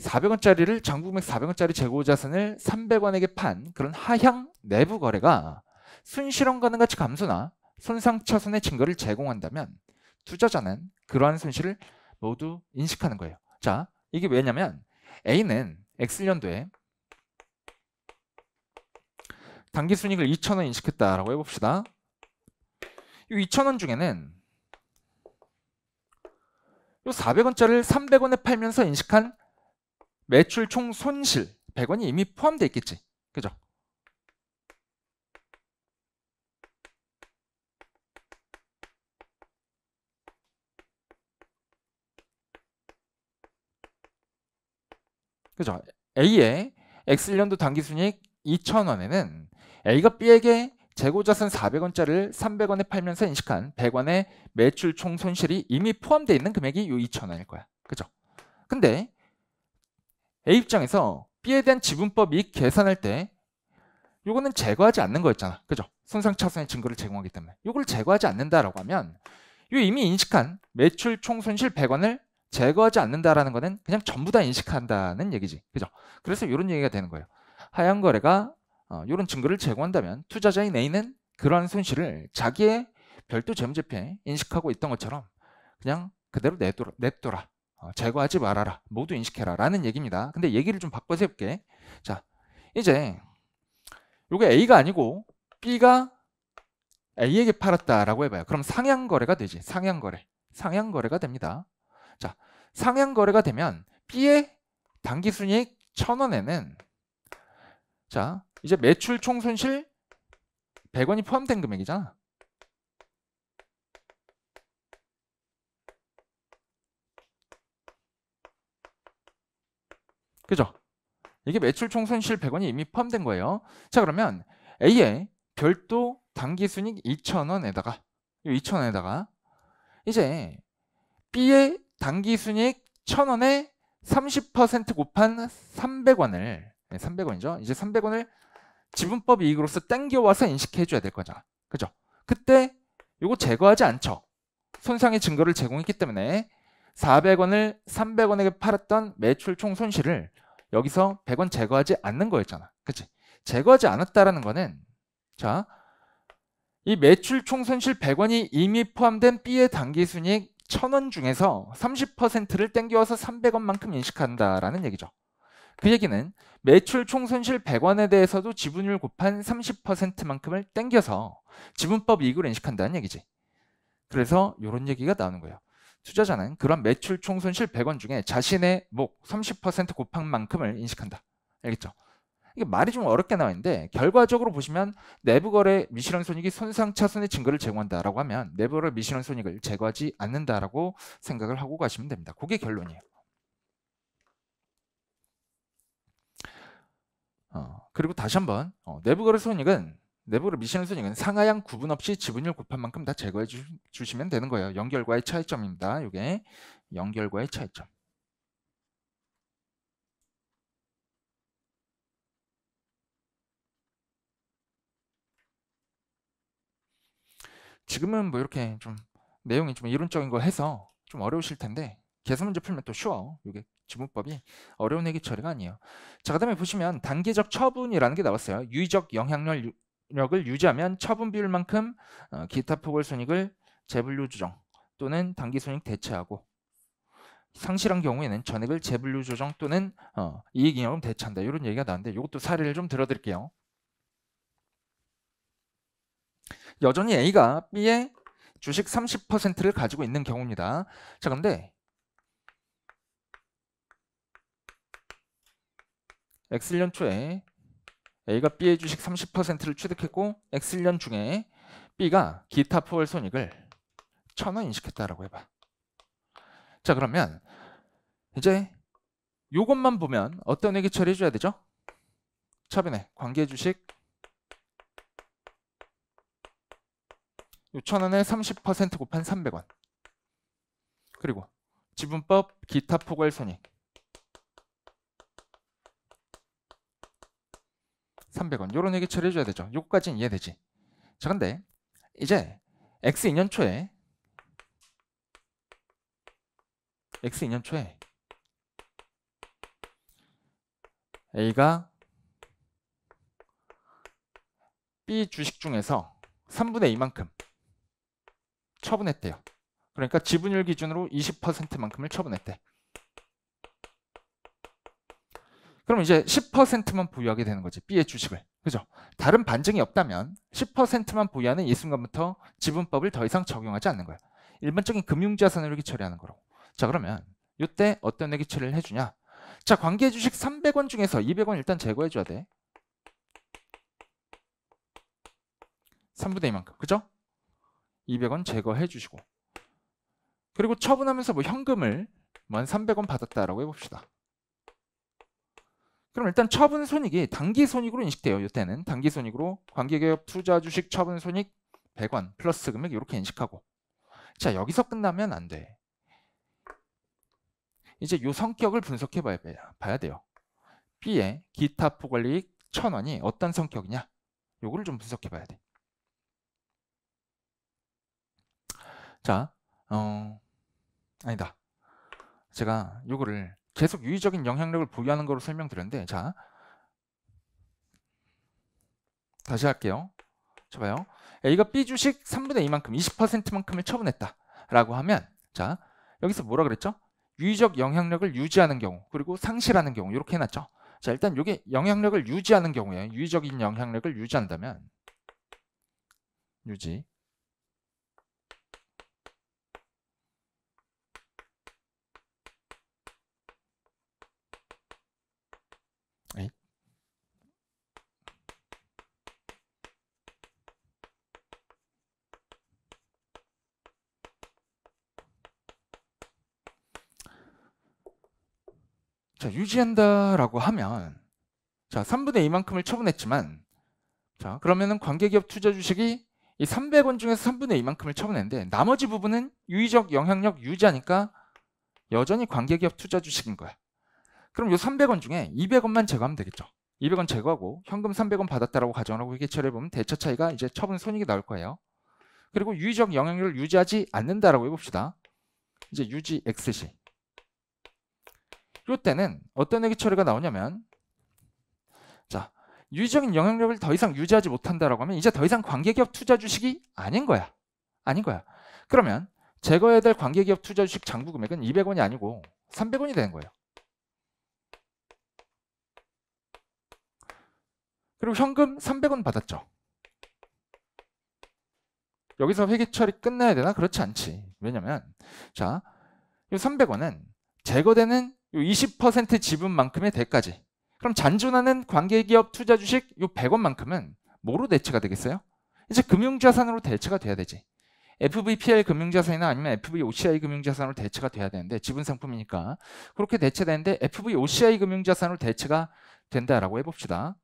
400원짜리를 장부금액 400원짜리 재고 자산을 300원에게 판 그런 하향 내부 거래가 순실현 가능 가치 감소나 손상 차손의 증거를 제공한다면 투자자는 그러한 손실을 모두 인식하는 거예요. 자, 이게 왜냐면 A는 X년도에 당기순이익을 2,000원 인식했다라고 해봅시다. 이 2,000원 중에는 이 400원짜리를 300원에 팔면서 인식한 매출 총 손실 100원이 이미 포함되어 있겠지. 그죠? A의 X년도 당기순이익 2,000원에는 A가 B에게 재고자산 400원짜리를 300원에 팔면서 인식한 100원의 매출 총 손실이 이미 포함되어 있는 금액이 요 2,000원일 거야. 그죠? 근데 A 입장에서 B에 대한 지분법 이익 계산할 때 요거는 제거하지 않는 거였잖아. 그죠? 손상차손의 증거를 제공하기 때문에. 요걸 제거하지 않는다라고 하면 요 이미 인식한 매출 총 손실 100원을 제거하지 않는다라는 거는 그냥 전부 다 인식한다는 얘기지. 그죠? 그래서 이런 얘기가 되는 거예요. 하향 거래가 이런 증거를 제공한다면 투자자인 A는 그러한 손실을 자기의 별도 재무제표에 인식하고 있던 것처럼 그냥 그대로 냅둬라. 제거하지 말아라. 모두 인식해라. 라는 얘기입니다. 근데 얘기를 좀 바꿔서 해볼게. 자, 이제 요게 A가 아니고 B가 A에게 팔았다라고 해봐요. 그럼 상향거래가 되지. 상향거래가 됩니다. 자, 상향거래가 되면 B의 당기순이익 1,000원에는 자, 이제 매출 총 손실 100원이 포함된 금액이잖아. 그죠? 이게 매출 총 손실 100원이 이미 포함된 거예요. 자, 그러면 A의 별도 당기순이익 2,000원에다가 이 2,000원에다가 이제 B의 당기순이익 1,000원에 30% 곱한 300원을 300원이죠. 이제 300원을 지분법 이익으로서 땡겨와서 인식해줘야 될 거죠. 그죠? 그때 이거 제거하지 않죠. 손상의 증거를 제공했기 때문에 400원을 300원에게 팔았던 매출 총 손실을 여기서 100원 제거하지 않는 거였잖아. 그치? 제거하지 않았다라는 거는 자, 이 매출 총 손실 100원이 이미 포함된 B의 당기순이익 1,000원 중에서 30%를 땡겨와서 300원만큼 인식한다라는 얘기죠. 그 얘기는 매출 총 손실 100원에 대해서도 지분율 곱한 30%만큼을 땡겨서 지분법 이익으로 인식한다는 얘기지. 그래서 이런 얘기가 나오는 거예요. 투자자는 그런 매출 총 손실 100원 중에 자신의 목 30% 곱한 만큼을 인식한다. 알겠죠? 이게 말이 좀 어렵게 나와 있는데 결과적으로 보시면 내부거래 미실현손익이 손상차손의 증거를 제공한다라고 하면 내부거래 미실현손익을 제거하지 않는다라고 생각을 하고 가시면 됩니다. 그게 결론이에요. 그리고 다시 한번 내부거래 미실현손익은 상하향 구분 없이 지분율 곱한 만큼 다 제거해 주시면 되는 거예요. 연결과의 차이점입니다. 이게 연결과의 차이점. 지금은 뭐 이렇게 좀 내용이 좀 이론적인 거 해서 좀 어려우실 텐데 계산 문제 풀면 또 쉬워. 이게 지문법이 어려운 회계 처리가 아니에요. 자, 그다음에 보시면 단계적 처분이라는 게 나왔어요. 유의적 영향력을 유지하면 처분 비율만큼 기타 포괄손익을 재분류 조정 또는 당기손익 대체하고 상실한 경우에는 전액을 재분류 조정 또는 이익잉여금 대체한다. 이런 얘기가 나왔는데 이것도 사례를 좀 들어드릴게요. 여전히 A가 B의 주식 30%를 가지고 있는 경우입니다. 자, 근데 X년 초에 A가 B의 주식 30%를 취득했고 X년 중에 B가 기타 포괄 손익을 1,000원 인식했다라고 해봐. 자, 그러면 이제 요것만 보면 어떤 회계 처리해줘야 되죠? 차변에 관계 주식 6,000원에 30% 곱한 300원 그리고 지분법 기타 포괄 손익 300원 요런 얘기 처리해줘야 되죠. 요거까지는 이해되지. 자, 근데 이제 X 2년 초에 A가 B 주식 중에서 3분의 2만큼 처분했대요. 그러니까 지분율 기준으로 20%만큼을 처분했대. 그럼 이제 10%만 보유하게 되는 거지. B의 주식을. 그죠? 다른 반증이 없다면 10%만 보유하는 이 순간부터 지분법을 더 이상 적용하지 않는 거야. 일반적인 금융자산을 회계 처리하는 거라고. 자, 그러면 이때 어떤 회계 처리를 해주냐? 자, 관계 주식 300원 중에서 200원 일단 제거해줘야 돼. 3분의 2만큼. 그죠? 200원 제거해 주시고. 그리고 처분하면서 뭐 현금을 한 300원 받았다라고 해봅시다. 그럼 일단 처분 손익이 단기 손익으로 인식돼요. 이때는 단기 손익으로 관계기업 투자 주식 처분 손익 100원 플러스 금액 이렇게 인식하고. 자, 여기서 끝나면 안 돼. 이제 요 성격을 분석해 봐야 돼요. B의 기타 포괄이익 1000원이 어떤 성격이냐? 요거를 좀 분석해 봐야 돼. 자, 아니다. 제가 요거를 계속 유의적인 영향력을 보유하는 거로 설명드렸는데, 자, 다시 할게요. 자, 봐요. A가 B 주식 3분의 2만큼, 20%만큼을 처분했다. 라고 하면, 자, 여기서 뭐라 그랬죠? 유의적 영향력을 유지하는 경우, 그리고 상실하는 경우, 이렇게 해놨죠. 자, 일단 이게 영향력을 유지하는 경우에, 유의적인 영향력을 유지한다면, 유지. 에이. 자, 유지한다라고 하면, 자, 3분의 2만큼을 처분했지만, 자, 그러면은 관계기업 투자 주식이 이 300원 중에서 3분의 2만큼을 처분했는데, 나머지 부분은 유의적 영향력 유지하니까 여전히 관계기업 투자 주식인 거야. 그럼 이 300원 중에 200원만 제거하면 되겠죠. 200원 제거하고 현금 300원 받았다라고 가정을 하고 회계처리해 보면 대처 차이가 이제 처분 손익이 나올 거예요. 그리고 유의적 영향력을 유지하지 않는다라고 해봅시다. 이제 유지 X시. 이때는 어떤 회계 처리가 나오냐면, 자, 유의적인 영향력을 더 이상 유지하지 못한다라고 하면 이제 더 이상 관계기업 투자 주식이 아닌 거야. 아닌 거야. 그러면 제거해야 될 관계기업 투자 주식 장부 금액은 200원이 아니고 300원이 되는 거예요. 그리고 현금 300원 받았죠. 여기서 회계 처리 끝나야 되나? 그렇지 않지. 왜냐면, 자, 이 300원은 제거되는 20% 지분만큼의 대가지. 그럼 잔존하는 관계기업 투자 주식 이 100원만큼은 뭐로 대체가 되겠어요? 이제 금융자산으로 대체가 돼야 되지. FVPL 금융자산이나 아니면 FVOCI 금융자산으로 대체가 돼야 되는데, 지분상품이니까 그렇게 대체되는데 FVOCI 금융자산으로 대체가 된다라고 해봅시다.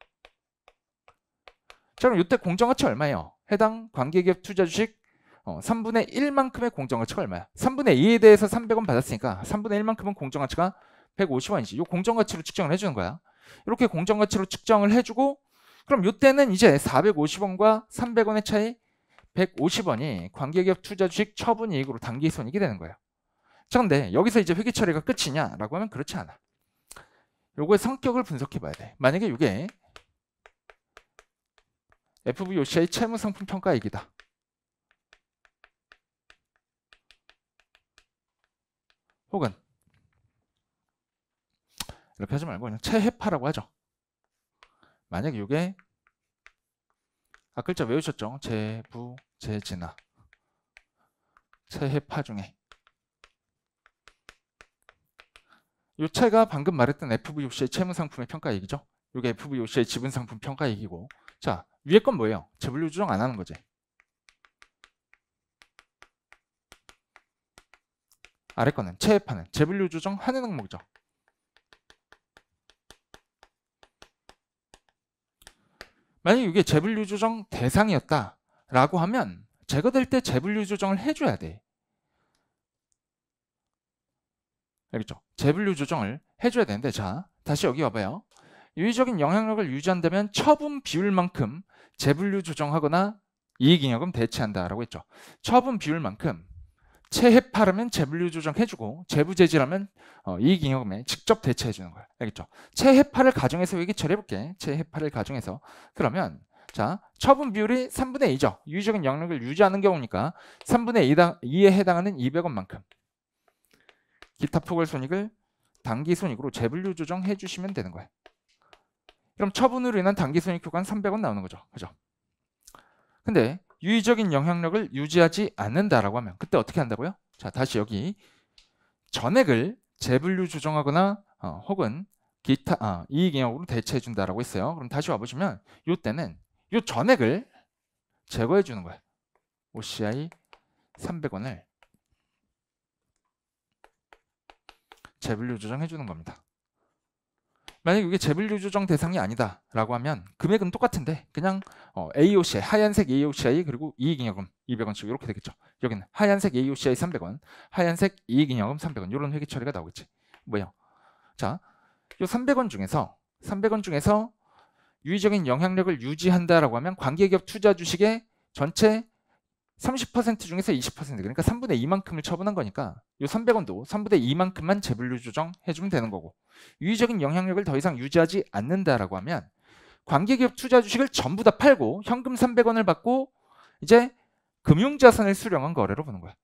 자, 그럼 이때 공정가치 얼마예요? 해당 관계기업 투자 주식 3분의 1만큼의 공정가치가 얼마야? 3분의 2에 대해서 300원 받았으니까 3분의 1만큼은 공정가치가 150원이지. 이 공정가치로 측정을 해주는 거야. 이렇게 공정가치로 측정을 해주고, 그럼 이때는 이제 450원과 300원의 차이 150원이 관계기업 투자 주식 처분이익으로 단기손익이 되는 거예요. 자, 근데 여기서 이제 회계 처리가 끝이냐라고 하면 그렇지 않아. 요거의 성격을 분석해 봐야 돼. 만약에 이게 FVOCI 채무상품 평가이익이다. 혹은 이렇게 하지 말고 그냥 채해파라고 하죠. 만약에 이게 글자 외우셨죠? 재부, 재진화, 채해파 중에 이 채가 방금 말했던 FVOCI 채무상품의 평가이익이죠. 이게 FVOCI 지분상품 평가이익이고, 자, 위에 건 뭐예요? 재분류 조정 안 하는 거지. 아래 거는 채해파는 재분류 조정 하는 항목이죠. 만약에 이게 재분류 조정 대상이었다라고 하면 제거될 때 재분류 조정을 해줘야 돼. 알겠죠? 재분류 조정을 해줘야 되는데, 자, 다시 여기 와봐요. 유의적인 영향력을 유지한다면 처분 비율만큼 재분류 조정하거나 이익잉여금 대체한다라고 했죠. 처분 비율만큼 채해파라면 재분류 조정해주고 재부재질하면 이익잉여금에 직접 대체해주는 거야. 알겠죠? 채해파를 가정해서 얘기 처리해볼게. 채해파를 가정해서. 그러면 자, 처분 비율이 3분의 2죠. 유의적인 영향력을 유지하는 경우니까 3분의 2에 해당하는 200원만큼 기타 포괄 손익을 단기 손익으로 재분류 조정해 주시면 되는 거예요. 그럼 처분으로 인한 단기 손익 효과는 300원 나오는 거죠. 그죠? 근데 유의적인 영향력을 유지하지 않는다라고 하면 그때 어떻게 한다고요? 자, 다시 여기 전액을 재분류 조정하거나 혹은 기타 이익잉여금으로 대체해 준다라고 했어요. 그럼 다시 와보시면 이때는 이 전액을 제거해 주는 거예요. OCI 300원을 재분류 조정해 주는 겁니다. 만약에 이게 재분류 조정 대상이 아니다라고 하면 금액은 똑같은데 그냥 AOCI, 하얀색 AOCI 그리고 이익잉여금 200원씩 이렇게 되겠죠. 여기는 하얀색 AOCI 300원, 하얀색 이익잉여금 300원 이런 회계 처리가 나오겠지. 뭐예요? 자, 이 300원 중에서 유의적인 영향력을 유지한다라고 하면 관계기업 투자 주식의 전체 30% 중에서 20% 그러니까 3분의 2만큼을 처분한 거니까 이 300원도 3분의 2만큼만 재분류 조정해주면 되는 거고, 유의적인 영향력을 더 이상 유지하지 않는다라고 하면 관계기업 투자 주식을 전부 다 팔고 현금 300원을 받고 이제 금융자산을 수령한 거래로 보는 거야.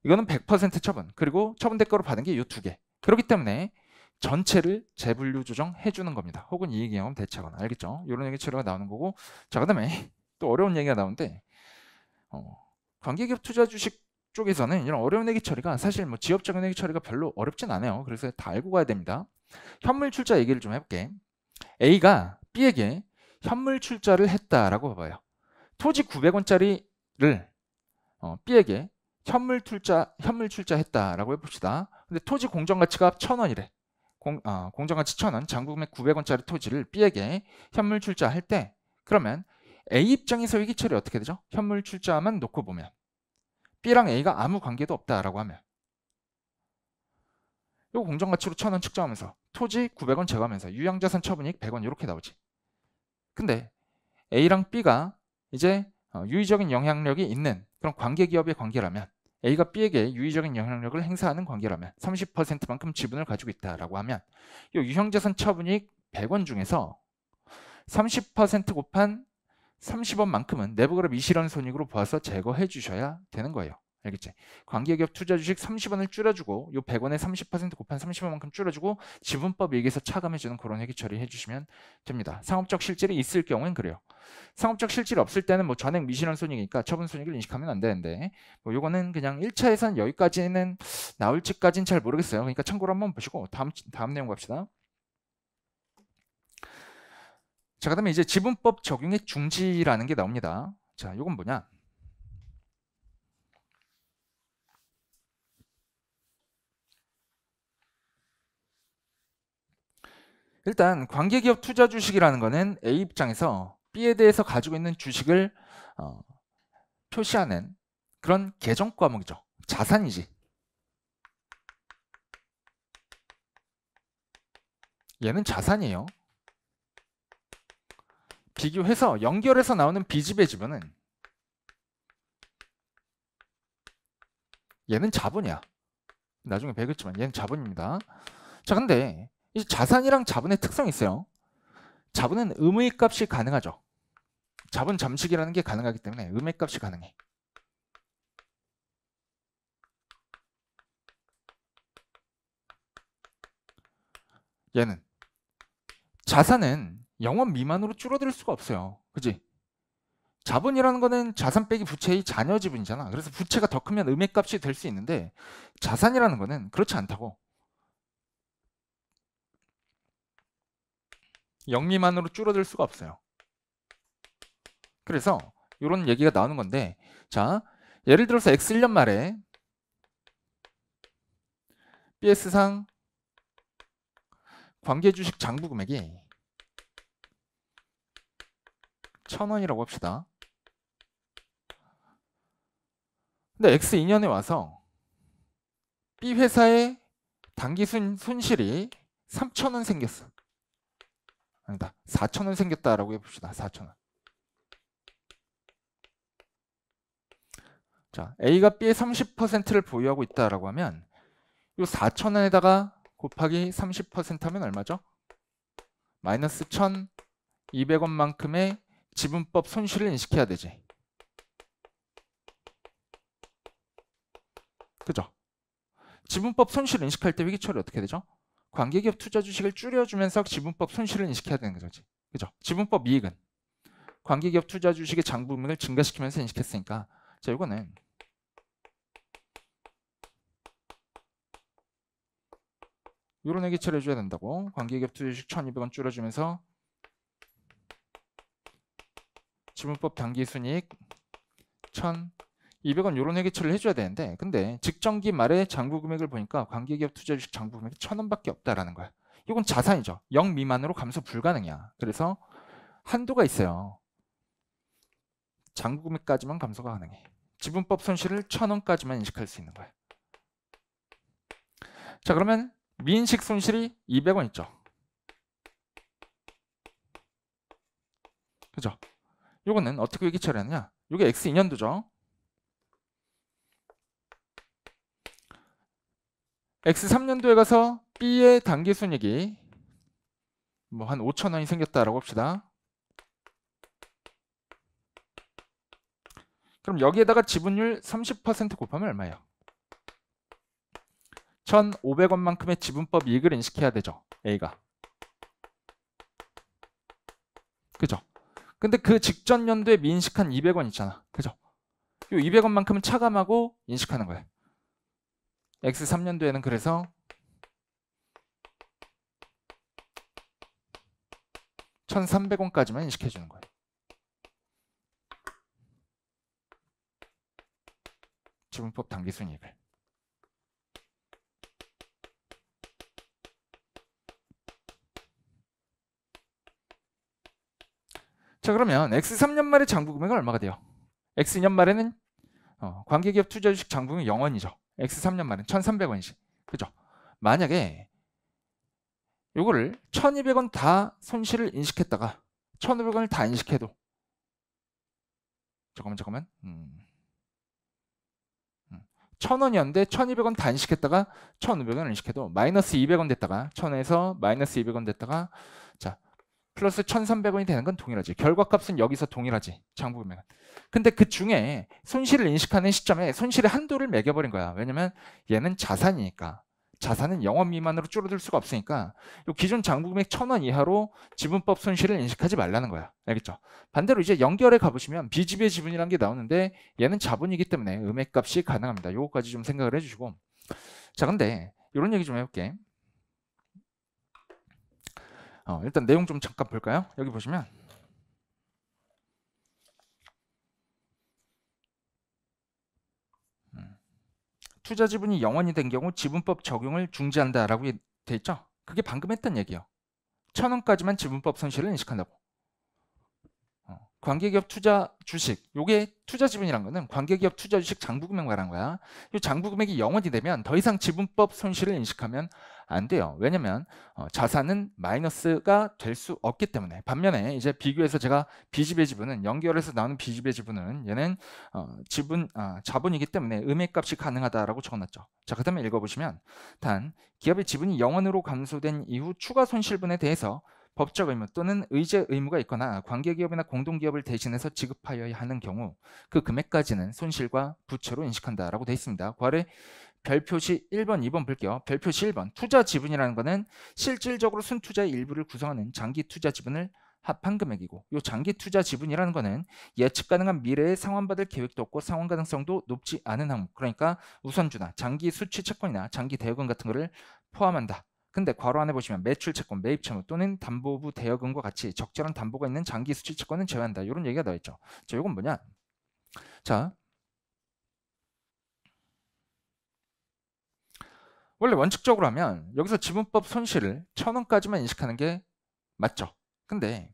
이거는 100% 처분, 그리고 처분 대가로 받은 게 이 두 개. 그렇기 때문에 전체를 재분류 조정해주는 겁니다. 혹은 이익잉여금 대체하거나. 알겠죠? 이런 얘기 처리가 나오는 거고, 자, 그 다음에 또 어려운 얘기가 나오는데 관계기업 투자 주식 쪽에서는 이런 어려운 회계 처리가 사실 뭐 지역적인 회계 처리가 별로 어렵진 않아요. 그래서 다 알고 가야 됩니다. 현물 출자 얘기를 좀 해볼게. A가 B에게 현물 출자를 했다라고 봐봐요. 토지 900원짜리를 B에게 현물 출자했다라고 해봅시다. 근데 토지 공정가치가 1,000원이래. 공정가치 1,000원, 장부금액 900원짜리 토지를 B에게 현물 출자할 때, 그러면 A 입장에서 회계 처리 어떻게 되죠? 현물 출자만 놓고 보면 B랑 A가 아무 관계도 없다라고 하면 이거 공정가치로 1,000원 측정하면서 토지 900원 제거하면서 유형자산 처분이익 100원 이렇게 나오지. 근데 A랑 B가 이제 유의적인 영향력이 있는 그런 관계기업의 관계라면, A가 B에게 유의적인 영향력을 행사하는 관계라면 30%만큼 지분을 가지고 있다라고 하면 이 유형자산 처분이익 100원 중에서 30% 곱한 30원만큼은 내부그룹 이실현손익으로 봐서 제거해 주셔야 되는 거예요. 알겠지? 관계기업 투자 주식 30원을 줄여주고 요 100원에 30% 곱한 30원만큼 줄여주고 지분법 얘기해서 차감해주는 그런 회계 처리 해주시면 됩니다. 상업적 실질이 있을 경우엔 그래요. 상업적 실질이 없을 때는 뭐 전액 미실현손익이니까 처분손익을 인식하면 안 되는데, 뭐 요거는 그냥 1차에선 여기까지는 나올지까지는 잘 모르겠어요. 그러니까 참고로 한번 보시고 다음 내용 갑시다. 자, 그 다음에 이제 지분법 적용의 중지라는 게 나옵니다. 자, 이건 뭐냐? 일단 관계기업 투자 주식이라는 거는 A 입장에서 B에 대해서 가지고 있는 주식을 표시하는 그런 계정 과목이죠. 자산이지. 얘는 자산이에요. 비교해서 연결해서 나오는 B집의 지분은 얘는 자본이야. 나중에 배우겠지만 얘는 자본입니다. 자, 근데 이 자산이랑 자본의 특성이 있어요. 자본은 의무이익값이 가능하죠. 자본 잠식이라는 게 가능하기 때문에 의무이익값이 가능해. 얘는 자산은 0원 미만으로 줄어들 수가 없어요. 그지? 자본이라는 거는 자산 빼기 부채의 잔여 지분이잖아. 그래서 부채가 더 크면 의무값이 될 수 있는데 자산이라는 거는 그렇지 않다고. 0 미만으로 줄어들 수가 없어요. 그래서 이런 얘기가 나오는 건데, 자, 예를 들어서 X 1년 말에 BS상 관계주식 장부 금액이 1,000원이라고 합시다. 근데 X 2년에 와서 B 회사의 단기 손실이 3,000원 생겼어. 아니다, 4,000원 생겼다라고 해봅시다. 4,000원. 자, A가 B의 30%를 보유하고 있다라고 하면 이 4,000원에다가 곱하기 30% 하면 얼마죠? 마이너스 1,200원만큼의 지분법 손실을 인식해야 되지. 그죠? 지분법 손실을 인식할 때 회계 처리 어떻게 되죠? 관계기업 투자 주식을 줄여주면서 지분법 손실을 인식해야 되는 거지. 그죠? 지분법 이익은 관계기업 투자 주식의 장부금액을 증가시키면서 인식했으니까, 자, 이거는 이런 회계 처리 해줘야 된다고. 관계기업 투자 주식 1,200원 줄여주면서 지분법 단기 순이익 1,200원 이런 회계 처리를 해줘야 되는데, 근데 직전기 말에 장부 금액을 보니까 관계기업 투자 주식 장부 금액이 1,000원밖에 없다라는 거야. 이건 자산이죠. 0 미만으로 감소 불가능이야. 그래서 한도가 있어요. 장부금액까지만 감소가 가능해. 지분법 손실을 1,000원까지만 인식할 수 있는 거야. 자, 그러면 미인식 손실이 200원 있죠. 그죠? 요거는 어떻게 회계 처리하느냐? 요게 X 2년도죠. X 3년도에 가서 B의 당기순이익이 뭐 한 5,000원이 생겼다라고 합시다. 그럼 여기에다가 지분율 30% 곱하면 얼마예요? 1,500원만큼의 지분법 이익을 인식해야 되죠. A가. 그죠? 근데 그 직전 연도에 미인식한 200원 있잖아. 그죠? 이 200원만큼은 차감하고 인식하는 거예요. X 3년도에는 그래서 1,300원까지만 인식해 주는 거예요. 지분법 당기순이익을. 자, 그러면 X 3년 말의 장부금액은 얼마가 돼요? X 2년 말에는 관계기업 투자주식 장부금이 0원이죠. X 3년 말은 1,300원이지. 그죠? 만약에 요거를 1,200원 다 손실을 인식했다가 1,500원을 다 인식해도 잠깐만 1,000원이었는데 1,200원 다 인식했다가 1,500원을 인식해도 마이너스 200원 됐다가 1,000원에서 마이너스 200원 됐다가 자 플러스 1,300원이 되는 건 동일하지. 결과값은 여기서 동일하지. 장부금액은. 근데 그 중에 손실을 인식하는 시점에 손실의 한도를 매겨버린 거야. 왜냐면 얘는 자산이니까. 자산은 0원 미만으로 줄어들 수가 없으니까 요 기존 장부금액 1,000원 이하로 지분법 손실을 인식하지 말라는 거야. 알겠죠? 반대로 이제 연결해 가보시면 비지배 지분이라는 게 나오는데 얘는 자본이기 때문에 음액값이 가능합니다. 요거까지 좀 생각을 해주시고. 자, 근데 이런 얘기 좀 해볼게. 일단 내용 좀 잠깐 볼까요? 여기 보시면 투자 지분이 0원이 된 경우 지분법 적용을 중지한다라고 돼 있죠? 그게 방금 했던 얘기예요. 1,000원까지만 지분법 손실을 인식한다고. 관계기업 투자 주식, 요게 투자 지분이란 거는 관계기업 투자 주식 장부금액 말한 거야. 이 장부금액이 0원이 되면 더 이상 지분법 손실을 인식하면 안 돼요. 왜냐면 자산은 마이너스가 될 수 없기 때문에. 반면에 이제 비교해서 제가 비지배 지분은 연결해서 나오는 비지배 지분은 얘는 자본이기 때문에 음액값이 가능하다라고 적어놨죠. 자, 그다음에 읽어보시면 단 기업의 지분이 0원으로 감소된 이후 추가 손실분에 대해서 법적 의무 또는 의제 의무가 있거나 관계기업이나 공동기업을 대신해서 지급하여야 하는 경우 그 금액까지는 손실과 부채로 인식한다라고 되어 있습니다. 그 아래 별표시 1번, 2번 볼게요. 별표시 1번 투자 지분이라는 것은 실질적으로 순투자의 일부를 구성하는 장기 투자 지분을 합한 금액이고 이 장기 투자 지분이라는 것은 예측 가능한 미래에 상환받을 계획도 없고 상환 가능성도 높지 않은 항목, 그러니까 우선주나 장기 수취 채권이나 장기 대여금 같은 것을 포함한다. 근데 괄호 안에 보시면 매출 채권, 매입 채무 또는 담보부 대여금과 같이 적절한 담보가 있는 장기 수취 채권은 제외한다. 이런 얘기가 나와 있죠. 자, 이건 뭐냐? 자, 원래 원칙적으로 하면 여기서 지분법 손실을 1,000원까지만 인식하는 게 맞죠. 근데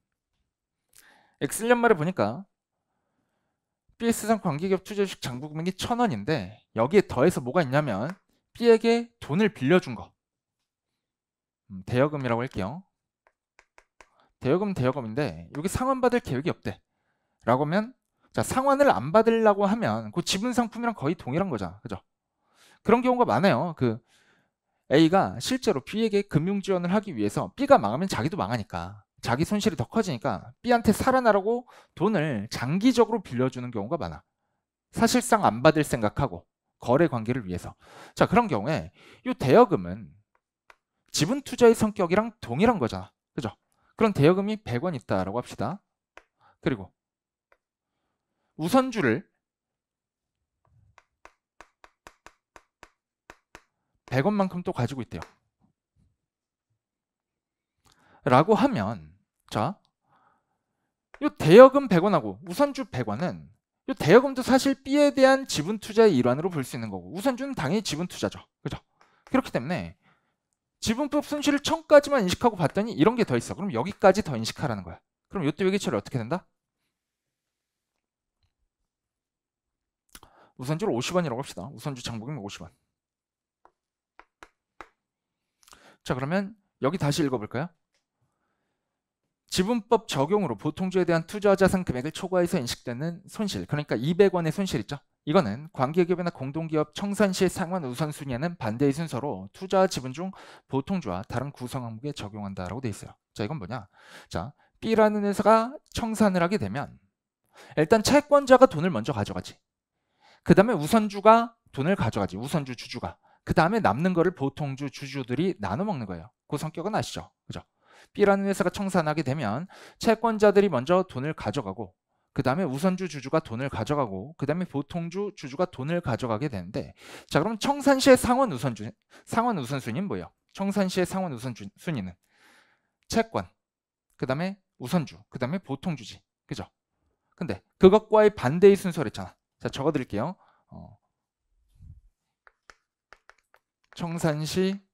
X1년 말에 보니까 BS상 관계기업 투자주식 장부금액이 1,000원인데 여기에 더해서 뭐가 있냐면 B에게 돈을 빌려준 거. 대여금이라고 할게요. 대여금인데 여기 상환받을 계획이 없대 라고 하면 자, 상환을 안 받으려고 하면 그 지분 상품이랑 거의 동일한 거잖아. 그죠? 그런 경우가 많아요. 그 A가 실제로 B에게 금융 지원을 하기 위해서 B가 망하면 자기도 망하니까 자기 손실이 더 커지니까 B한테 살아나라고 돈을 장기적으로 빌려주는 경우가 많아. 사실상 안 받을 생각하고 거래 관계를 위해서. 자, 그런 경우에 이 대여금은 지분 투자의 성격이랑 동일한 거잖아. 그죠? 그런 대여금이 100원 있다라고 합시다. 그리고 우선주를 100원만큼 또 가지고 있대요. 라고 하면 자, 이 대여금 100원하고 우선주 100원은 이 대여금도 사실 B에 대한 지분 투자의 일환으로 볼 수 있는 거고 우선주는 당연히 지분 투자죠. 그죠? 그렇기 때문에 지분법 손실을 1000까지만 인식하고 봤더니 이런 게 더 있어. 그럼 여기까지 더 인식하라는 거야. 그럼 이때 회계처리 어떻게 된다? 우선주를 50원이라고 합시다. 우선주 장부금액 50원. 자, 그러면 여기 다시 읽어볼까요? 지분법 적용으로 보통주에 대한 투자자산 금액을 초과해서 인식되는 손실, 그러니까 200원의 손실 있죠? 이거는 관계기업이나 공동기업 청산시의 상환 우선순위에는 반대의 순서로 투자 지분 중 보통주와 다른 구성 항목에 적용한다라고 돼 있어요. 자, 이건 뭐냐? 자, B라는 회사가 청산을 하게 되면 일단 채권자가 돈을 먼저 가져가지. 그 다음에 우선주가 돈을 가져가지. 우선주 주주가. 그 다음에 남는 거를 보통주 주주들이 나눠 먹는 거예요. 그 성격은 아시죠? 그죠? B라는 회사가 청산하게 되면 채권자들이 먼저 돈을 가져가고 그 다음에 우선주 주주가 돈을 가져가고 그 다음에 보통주 주주가 돈을 가져가게 되는데, 자, 그럼 청산시의 상환 우선순위는 뭐예요? 청산시의 상환 우선순위는 채권, 그 다음에 우선주, 그 다음에 보통주지. 그죠? 근데 그것과의 반대의 순서를 했잖아. 자, 적어드릴게요. 청산시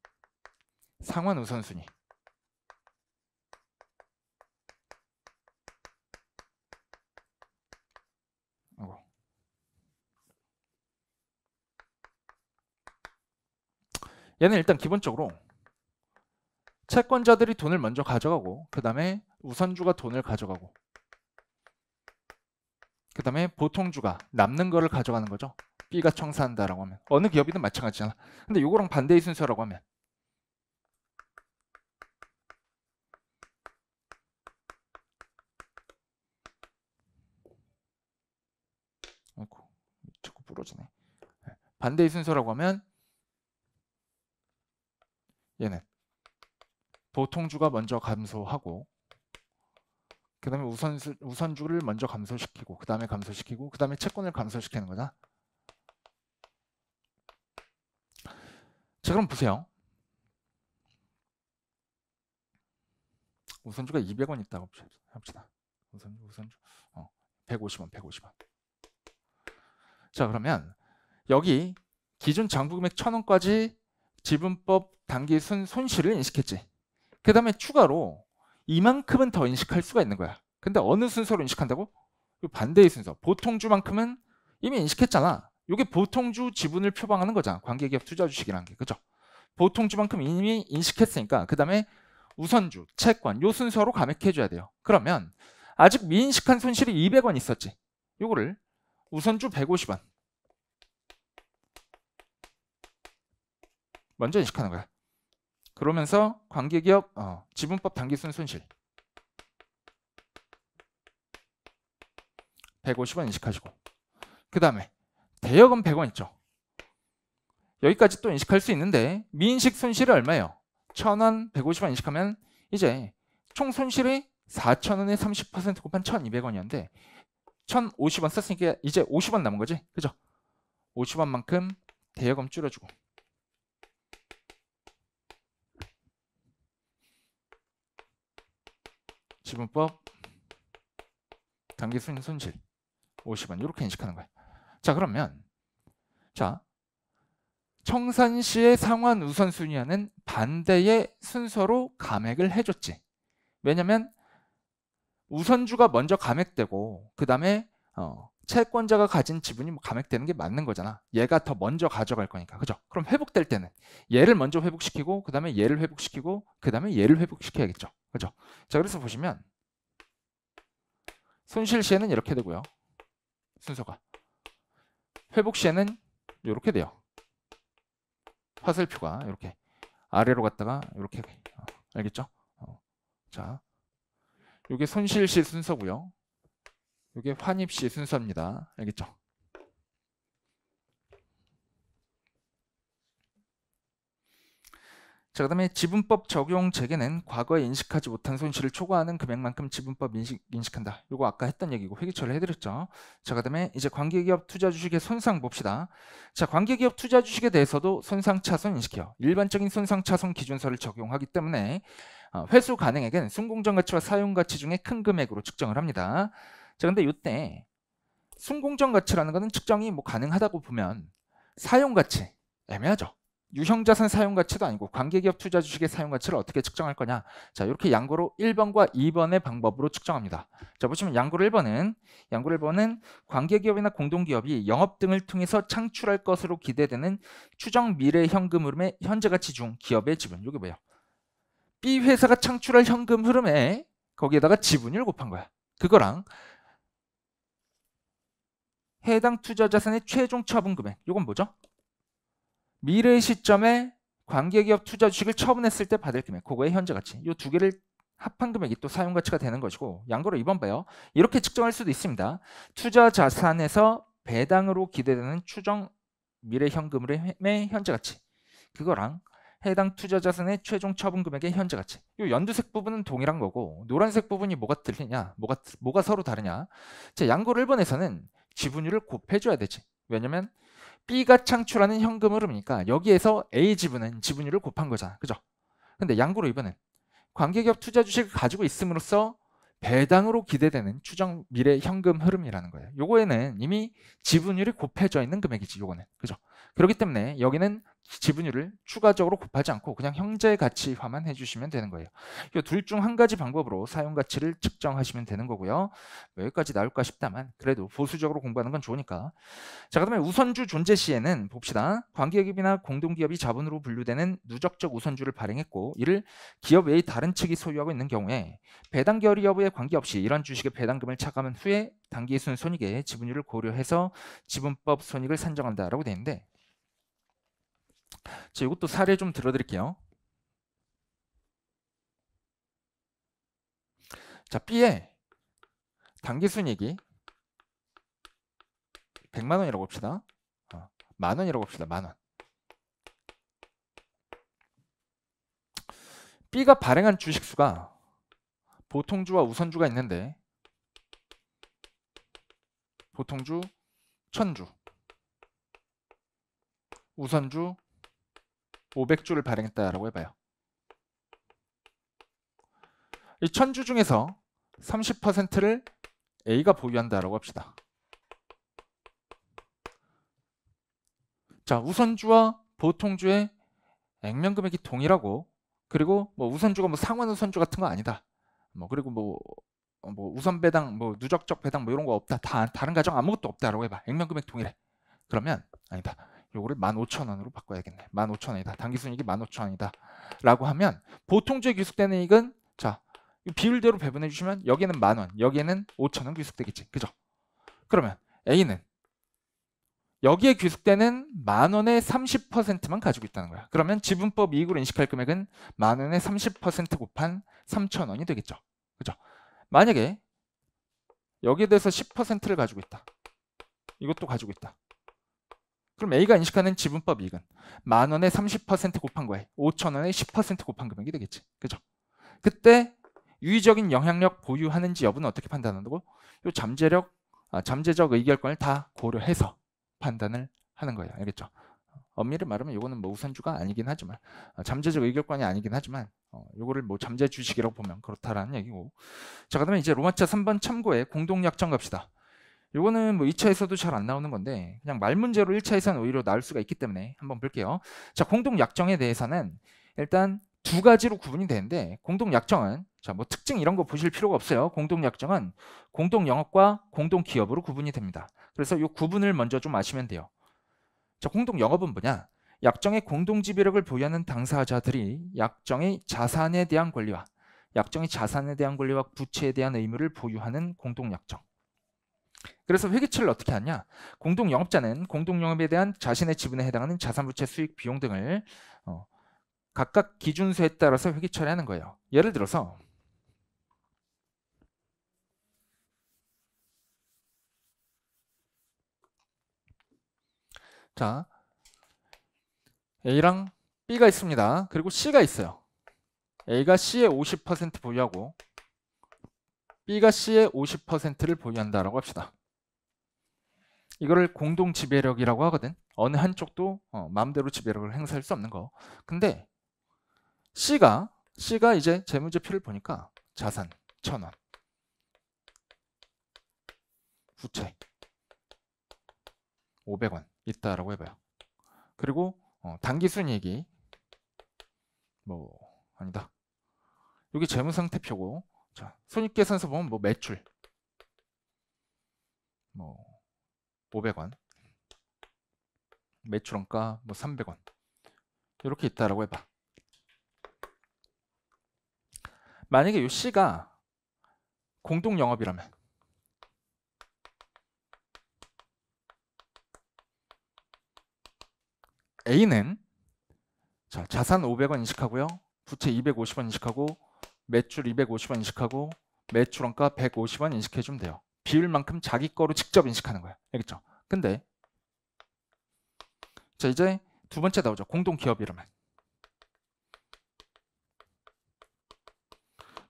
상환 우선순위. 얘는 일단 기본적으로 채권자들이 돈을 먼저 가져가고 그 다음에 우선주가 돈을 가져가고 그 다음에 보통주가 남는 거를 가져가는 거죠. B가 청산한다라고 하면 어느 기업이든 마찬가지잖아. 근데 요거랑 반대의 순서라고 하면 아이고 자꾸 부러지네. 반대의 순서라고 하면 얘는 보통주가 먼저 감소하고 그 다음에 우선주를 먼저 감소시키고 그 다음에 감소시키고 그 다음에 채권을 감소시키는 거다. 자, 그럼 보세요. 우선주가 200원 있다고 합시다. 우선주 150원. 자, 그러면 여기 기준 장부금액 1000원까지 지분법 당기순 손실을 인식했지. 그 다음에 추가로 이만큼은 더 인식할 수가 있는 거야. 근데 어느 순서로 인식한다고? 반대의 순서. 보통주만큼은 이미 인식했잖아. 이게 보통주 지분을 표방하는 거잖아. 관계기업 투자주식이라는 게. 그죠? 보통주만큼 이미 인식했으니까 그 다음에 우선주, 채권 요 순서로 감액해줘야 돼요. 그러면 아직 미인식한 손실이 200원 있었지. 요거를 우선주 150원 먼저 인식하는 거야. 그러면서 관계기업 지분법 당기순 손실 150원 인식하시고 그 다음에 대여금 100원 있죠. 여기까지 또 인식할 수 있는데 미인식 손실이 얼마예요? 1000원 150원 인식하면 이제 총 손실이 4000원에 30% 곱한 1200원이었는데 1050원 썼으니까 이제 50원 남은 거지. 그죠? 50원만큼 대여금 줄여주고 지분법 당기순 손실 50원 이렇게 인식하는 거야. 자, 그러면 자 청산시의 상환 우선순위와는 반대의 순서로 감액을 해줬지. 왜냐면 우선주가 먼저 감액되고 그 다음에 채권자가 가진 지분이 감액되는 게 맞는 거잖아. 얘가 더 먼저 가져갈 거니까. 그죠? 그럼 회복될 때는 얘를 먼저 회복시키고 그 다음에 얘를 회복시키고 그 다음에 얘를 회복시켜야겠죠. 그죠? 자, 그래서 보시면 손실 시에는 이렇게 되고요. 순서가 회복 시에는 이렇게 돼요. 화살표가 이렇게 아래로 갔다가 이렇게 알겠죠? 자, 이게 손실 시 순서고요. 이게 환입 시 순서입니다. 알겠죠? 자, 그 다음에 지분법 적용 재개는 과거에 인식하지 못한 손실을 초과하는 금액만큼 지분법 인식한다. 이거 아까 했던 얘기고 회계처리를 해드렸죠. 자, 그 다음에 이제 관계기업 투자주식의 손상 봅시다. 자, 관계기업 투자주식에 대해서도 손상차손 인식해요. 일반적인 손상차손 기준서를 적용하기 때문에 회수 가능액은 순공정가치와 사용가치 중에 큰 금액으로 측정을 합니다. 자, 근데 이때 순공정가치라는 거는 측정이 가능하다고 보면 사용가치 애매하죠. 유형자산 사용가치도 아니고 관계기업 투자 주식의 사용가치를 어떻게 측정할 거냐. 자, 이렇게 양고로 1번과 2번의 방법으로 측정합니다. 자, 보시면 양고로 1번은 관계기업이나 공동기업이 영업 등을 통해서 창출할 것으로 기대되는 추정 미래 현금 흐름의 현재 가치 중 기업의 지분. 이게 뭐예요? B 회사가 창출할 현금 흐름에 거기에다가 지분율 곱한 거야. 그거랑 해당 투자 자산의 최종 처분 금액. 이건 뭐죠? 미래 시점에 관계기업 투자 주식을 처분했을 때 받을 금액, 그거의 현재 가치. 이 두 개를 합한 금액이 또 사용 가치가 되는 것이고, 양고로 2번 봐요. 이렇게 측정할 수도 있습니다. 투자 자산에서 배당으로 기대되는 추정 미래 현금의 현재 가치. 그거랑 해당 투자 자산의 최종 처분 금액의 현재 가치. 이 연두색 부분은 동일한 거고, 노란색 부분이 뭐가 틀리냐? 뭐가 서로 다르냐? 자, 양고로 1번에서는 지분율을 곱해줘야 되지. 왜냐면 B가 창출하는 현금 흐름이니까 여기에서 A 지분은 지분율을 곱한 거잖아. 그죠? 근데 양고로 2번은 관계기업 투자 주식을 가지고 있음으로써 배당으로 기대되는 추정 미래 현금 흐름이라는 거예요. 요거에는 이미 지분율이 곱해져 있는 금액이지, 요거는. 그죠? 그렇기 때문에 여기는 지분율을 추가적으로 곱하지 않고 그냥 현재 가치화만 해주시면 되는 거예요. 이 둘 중 한 가지 방법으로 사용 가치를 측정하시면 되는 거고요. 여기까지 나올까 싶다만 그래도 보수적으로 공부하는 건 좋으니까. 자, 그다음에 우선주 존재 시에는 봅시다. 관계기업이나 공동기업이 자본으로 분류되는 누적적 우선주를 발행했고 이를 기업 외의 다른 측이 소유하고 있는 경우에 배당 결의 여부에 관계없이 이런 주식의 배당금을 차감한 후에 당기순 손익의 지분율을 고려해서 지분법 손익을 산정한다라고 되어 있는데, 자, 이것도 사례 좀 들어드릴게요. 자, B의 당기순이익이 100만 원이라고 봅시다. 만 원이라고 봅시다. 만 원. B가 발행한 주식 수가 보통주와 우선주가 있는데, 보통주 1000주, 우선주 500주를 발행했다라고 해봐요. 이 1000주 중에서 30%를 A가 보유한다라고 합시다. 자, 우선주와 보통주의 액면 금액이 동일하고, 그리고 뭐 우선주가 뭐 상환 우선주 같은 거 아니다. 그리고 뭐 우선 배당, 누적적 배당 이런 거 없다. 다른 가정 아무것도 없다라고 해봐. 액면 금액 동일해. 그러면 아니다. 요거를 15,000원으로 바꿔야겠네. 15,000원이다. 당기순이익이 15,000원이다. 라고 하면 보통주에 귀속되는 이익은, 자, 비율대로 배분해 주시면 여기는 10,000원, 여기에는 5,000원 귀속되겠지. 그죠? 그러면 A는 여기에 귀속되는 10,000원의 30%만 가지고 있다는 거야. 그러면 지분법 이익으로 인식할 금액은 10,000원의 30% 곱한 3,000원이 되겠죠. 그죠? 만약에 여기에 대해서 10%를 가지고 있다. 이것도 가지고 있다. 그럼 A가 인식하는 지분법 이익은 10,000원의 30% 곱한 거에 5,000원의 10% 곱한 금액이 되겠지. 그죠? 그때 유의적인 영향력 보유하는지 여부는 어떻게 판단한다고? 요 잠재적 의결권을 다 고려해서 판단을 하는 거예요. 알겠죠? 엄밀히 말하면 이거는 뭐 우선주가 아니긴 하지만, 잠재적 의결권이 아니긴 하지만, 요거를 뭐 잠재 주식이라고 보면 그렇다라는 얘기고. 자, 그다음에 이제 로마차 3번 참고에 공동약정 갑시다. 요거는 뭐 2차에서도 잘 안 나오는 건데 그냥 말 문제로 1차에서는 오히려 나올 수가 있기 때문에 한번 볼게요. 자, 공동약정에 대해서는 일단 두 가지로 구분이 되는데, 공동약정은 자, 뭐 특징 이런 거 보실 필요가 없어요. 공동약정은 공동영업과 공동기업으로 구분이 됩니다. 그래서 이 구분을 먼저 좀 아시면 돼요. 자, 공동영업은 뭐냐? 약정의 공동지배력을 보유하는 당사자들이 약정의 자산에 대한 권리와 부채에 대한 의무를 보유하는 공동약정. 그래서 회계처를 어떻게 하냐? 공동영업자는 공동영업에 대한 자신의 지분에 해당하는 자산부채 수익 비용 등을 각각 기준수에 따라서 회계 처리하는 거예요. 예를 들어서 자, A랑 B가 있습니다. 그리고 C가 있어요. A가 C의 50% 보유하고 B가 C의 50%를 보유한다라고 합시다. 이거를 공동 지배력이라고 하거든. 어느 한쪽도 마음대로 지배력을 행사할 수 없는 거. 근데 C가 이제 재무제표를 보니까 자산 1,000원, 부채 500원 있다라고 해봐요. 그리고 당기순이익이 뭐 아니다. 여기 재무상태표고, 자, 손익계산서 보면 뭐 매출 뭐 500원, 매출원가 뭐 300원 이렇게 있다라고 해봐. 만약에 이 C가 공동영업이라면 A는 자, 자산 500원 인식하고요, 부채 250원 인식하고, 매출 250원 인식하고, 매출원가 150원 인식해주면 돼요. 비율만큼 자기 거로 직접 인식하는 거야. 알겠죠? 근데 자, 이제 두 번째 나오죠. 공동기업이라면.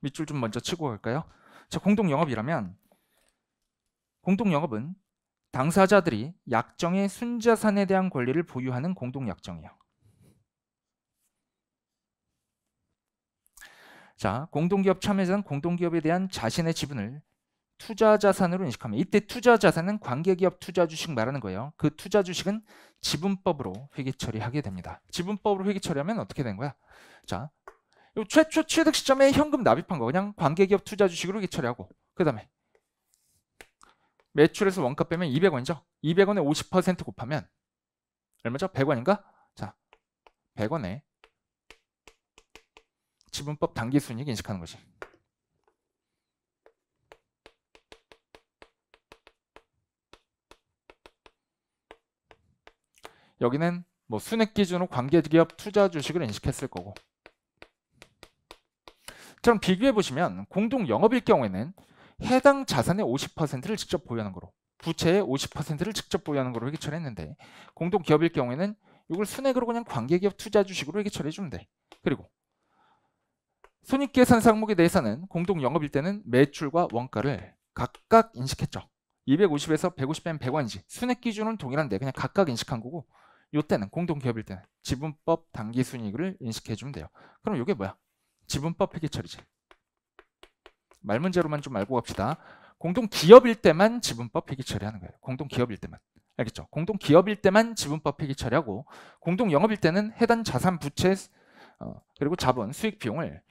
밑줄 좀 먼저 치고 갈까요? 자, 공동영업이라면 공동영업은 당사자들이 약정의 순자산에 대한 권리를 보유하는 공동약정이에요. 자, 공동기업 참여자는 공동기업에 대한 자신의 지분을 투자자산으로 인식하면, 이때 투자자산은 관계기업 투자주식 말하는 거예요. 그 투자주식은 지분법으로 회계 처리하게 됩니다. 지분법으로 회계 처리하면 어떻게 된 거야? 자, 요 최초 취득 시점에 현금 납입한 거 그냥 관계기업 투자주식으로 회계 처리하고, 그 다음에 매출에서 원가 빼면 200원이죠. 200원에 50% 곱하면 얼마죠? 100원인가? 자, 100원에 지분법 당기순이익 인식하는 거지. 여기는 뭐 순액 기준으로 관계기업 투자 주식을 인식했을 거고. 그럼 비교해 보시면 공동 영업일 경우에는 해당 자산의 50%를 직접 보유하는 거로, 부채의 50%를 직접 보유하는 거로 회계 처리했는데, 공동 기업일 경우에는 이걸 순액으로 그냥 관계기업 투자 주식으로 회계 처리해 주면 돼. 그리고 손익계산 항목에 대해서는 공동 영업일 때는 매출과 원가를 각각 인식했죠. 250에서 150 빼면 100원이지. 순액 기준은 동일한데 그냥 각각 인식한 거고, 이때는 공동기업일 때는 지분법 당기순이익을 인식해주면 돼요. 그럼 이게 뭐야? 지분법 회계 처리지. 말 문제로만 좀 알고 갑시다. 공동기업일 때만 지분법 회계 처리하는 거예요. 공동기업일 때만. 알겠죠? 공동기업일 때만 지분법 회계 처리하고, 공동영업일 때는 해당 자산, 부채, 그리고 자본, 수익 비용을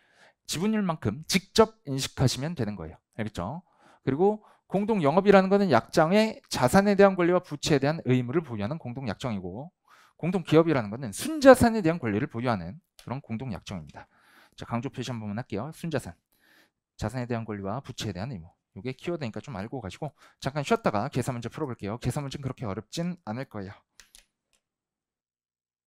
지분율만큼 직접 인식하시면 되는 거예요. 알겠죠? 그리고 공동영업이라는 것은 약정의 자산에 대한 권리와 부채에 대한 의무를 보유하는 공동약정이고, 공동기업이라는 것은 순자산에 대한 권리를 보유하는 그런 공동약정입니다. 자, 강조 표시 한 번만 할게요. 순자산, 자산에 대한 권리와 부채에 대한 의무. 이게 키워드니까 좀 알고 가시고 잠깐 쉬었다가 계산 문제 풀어볼게요. 계산 문제는 그렇게 어렵진 않을 거예요.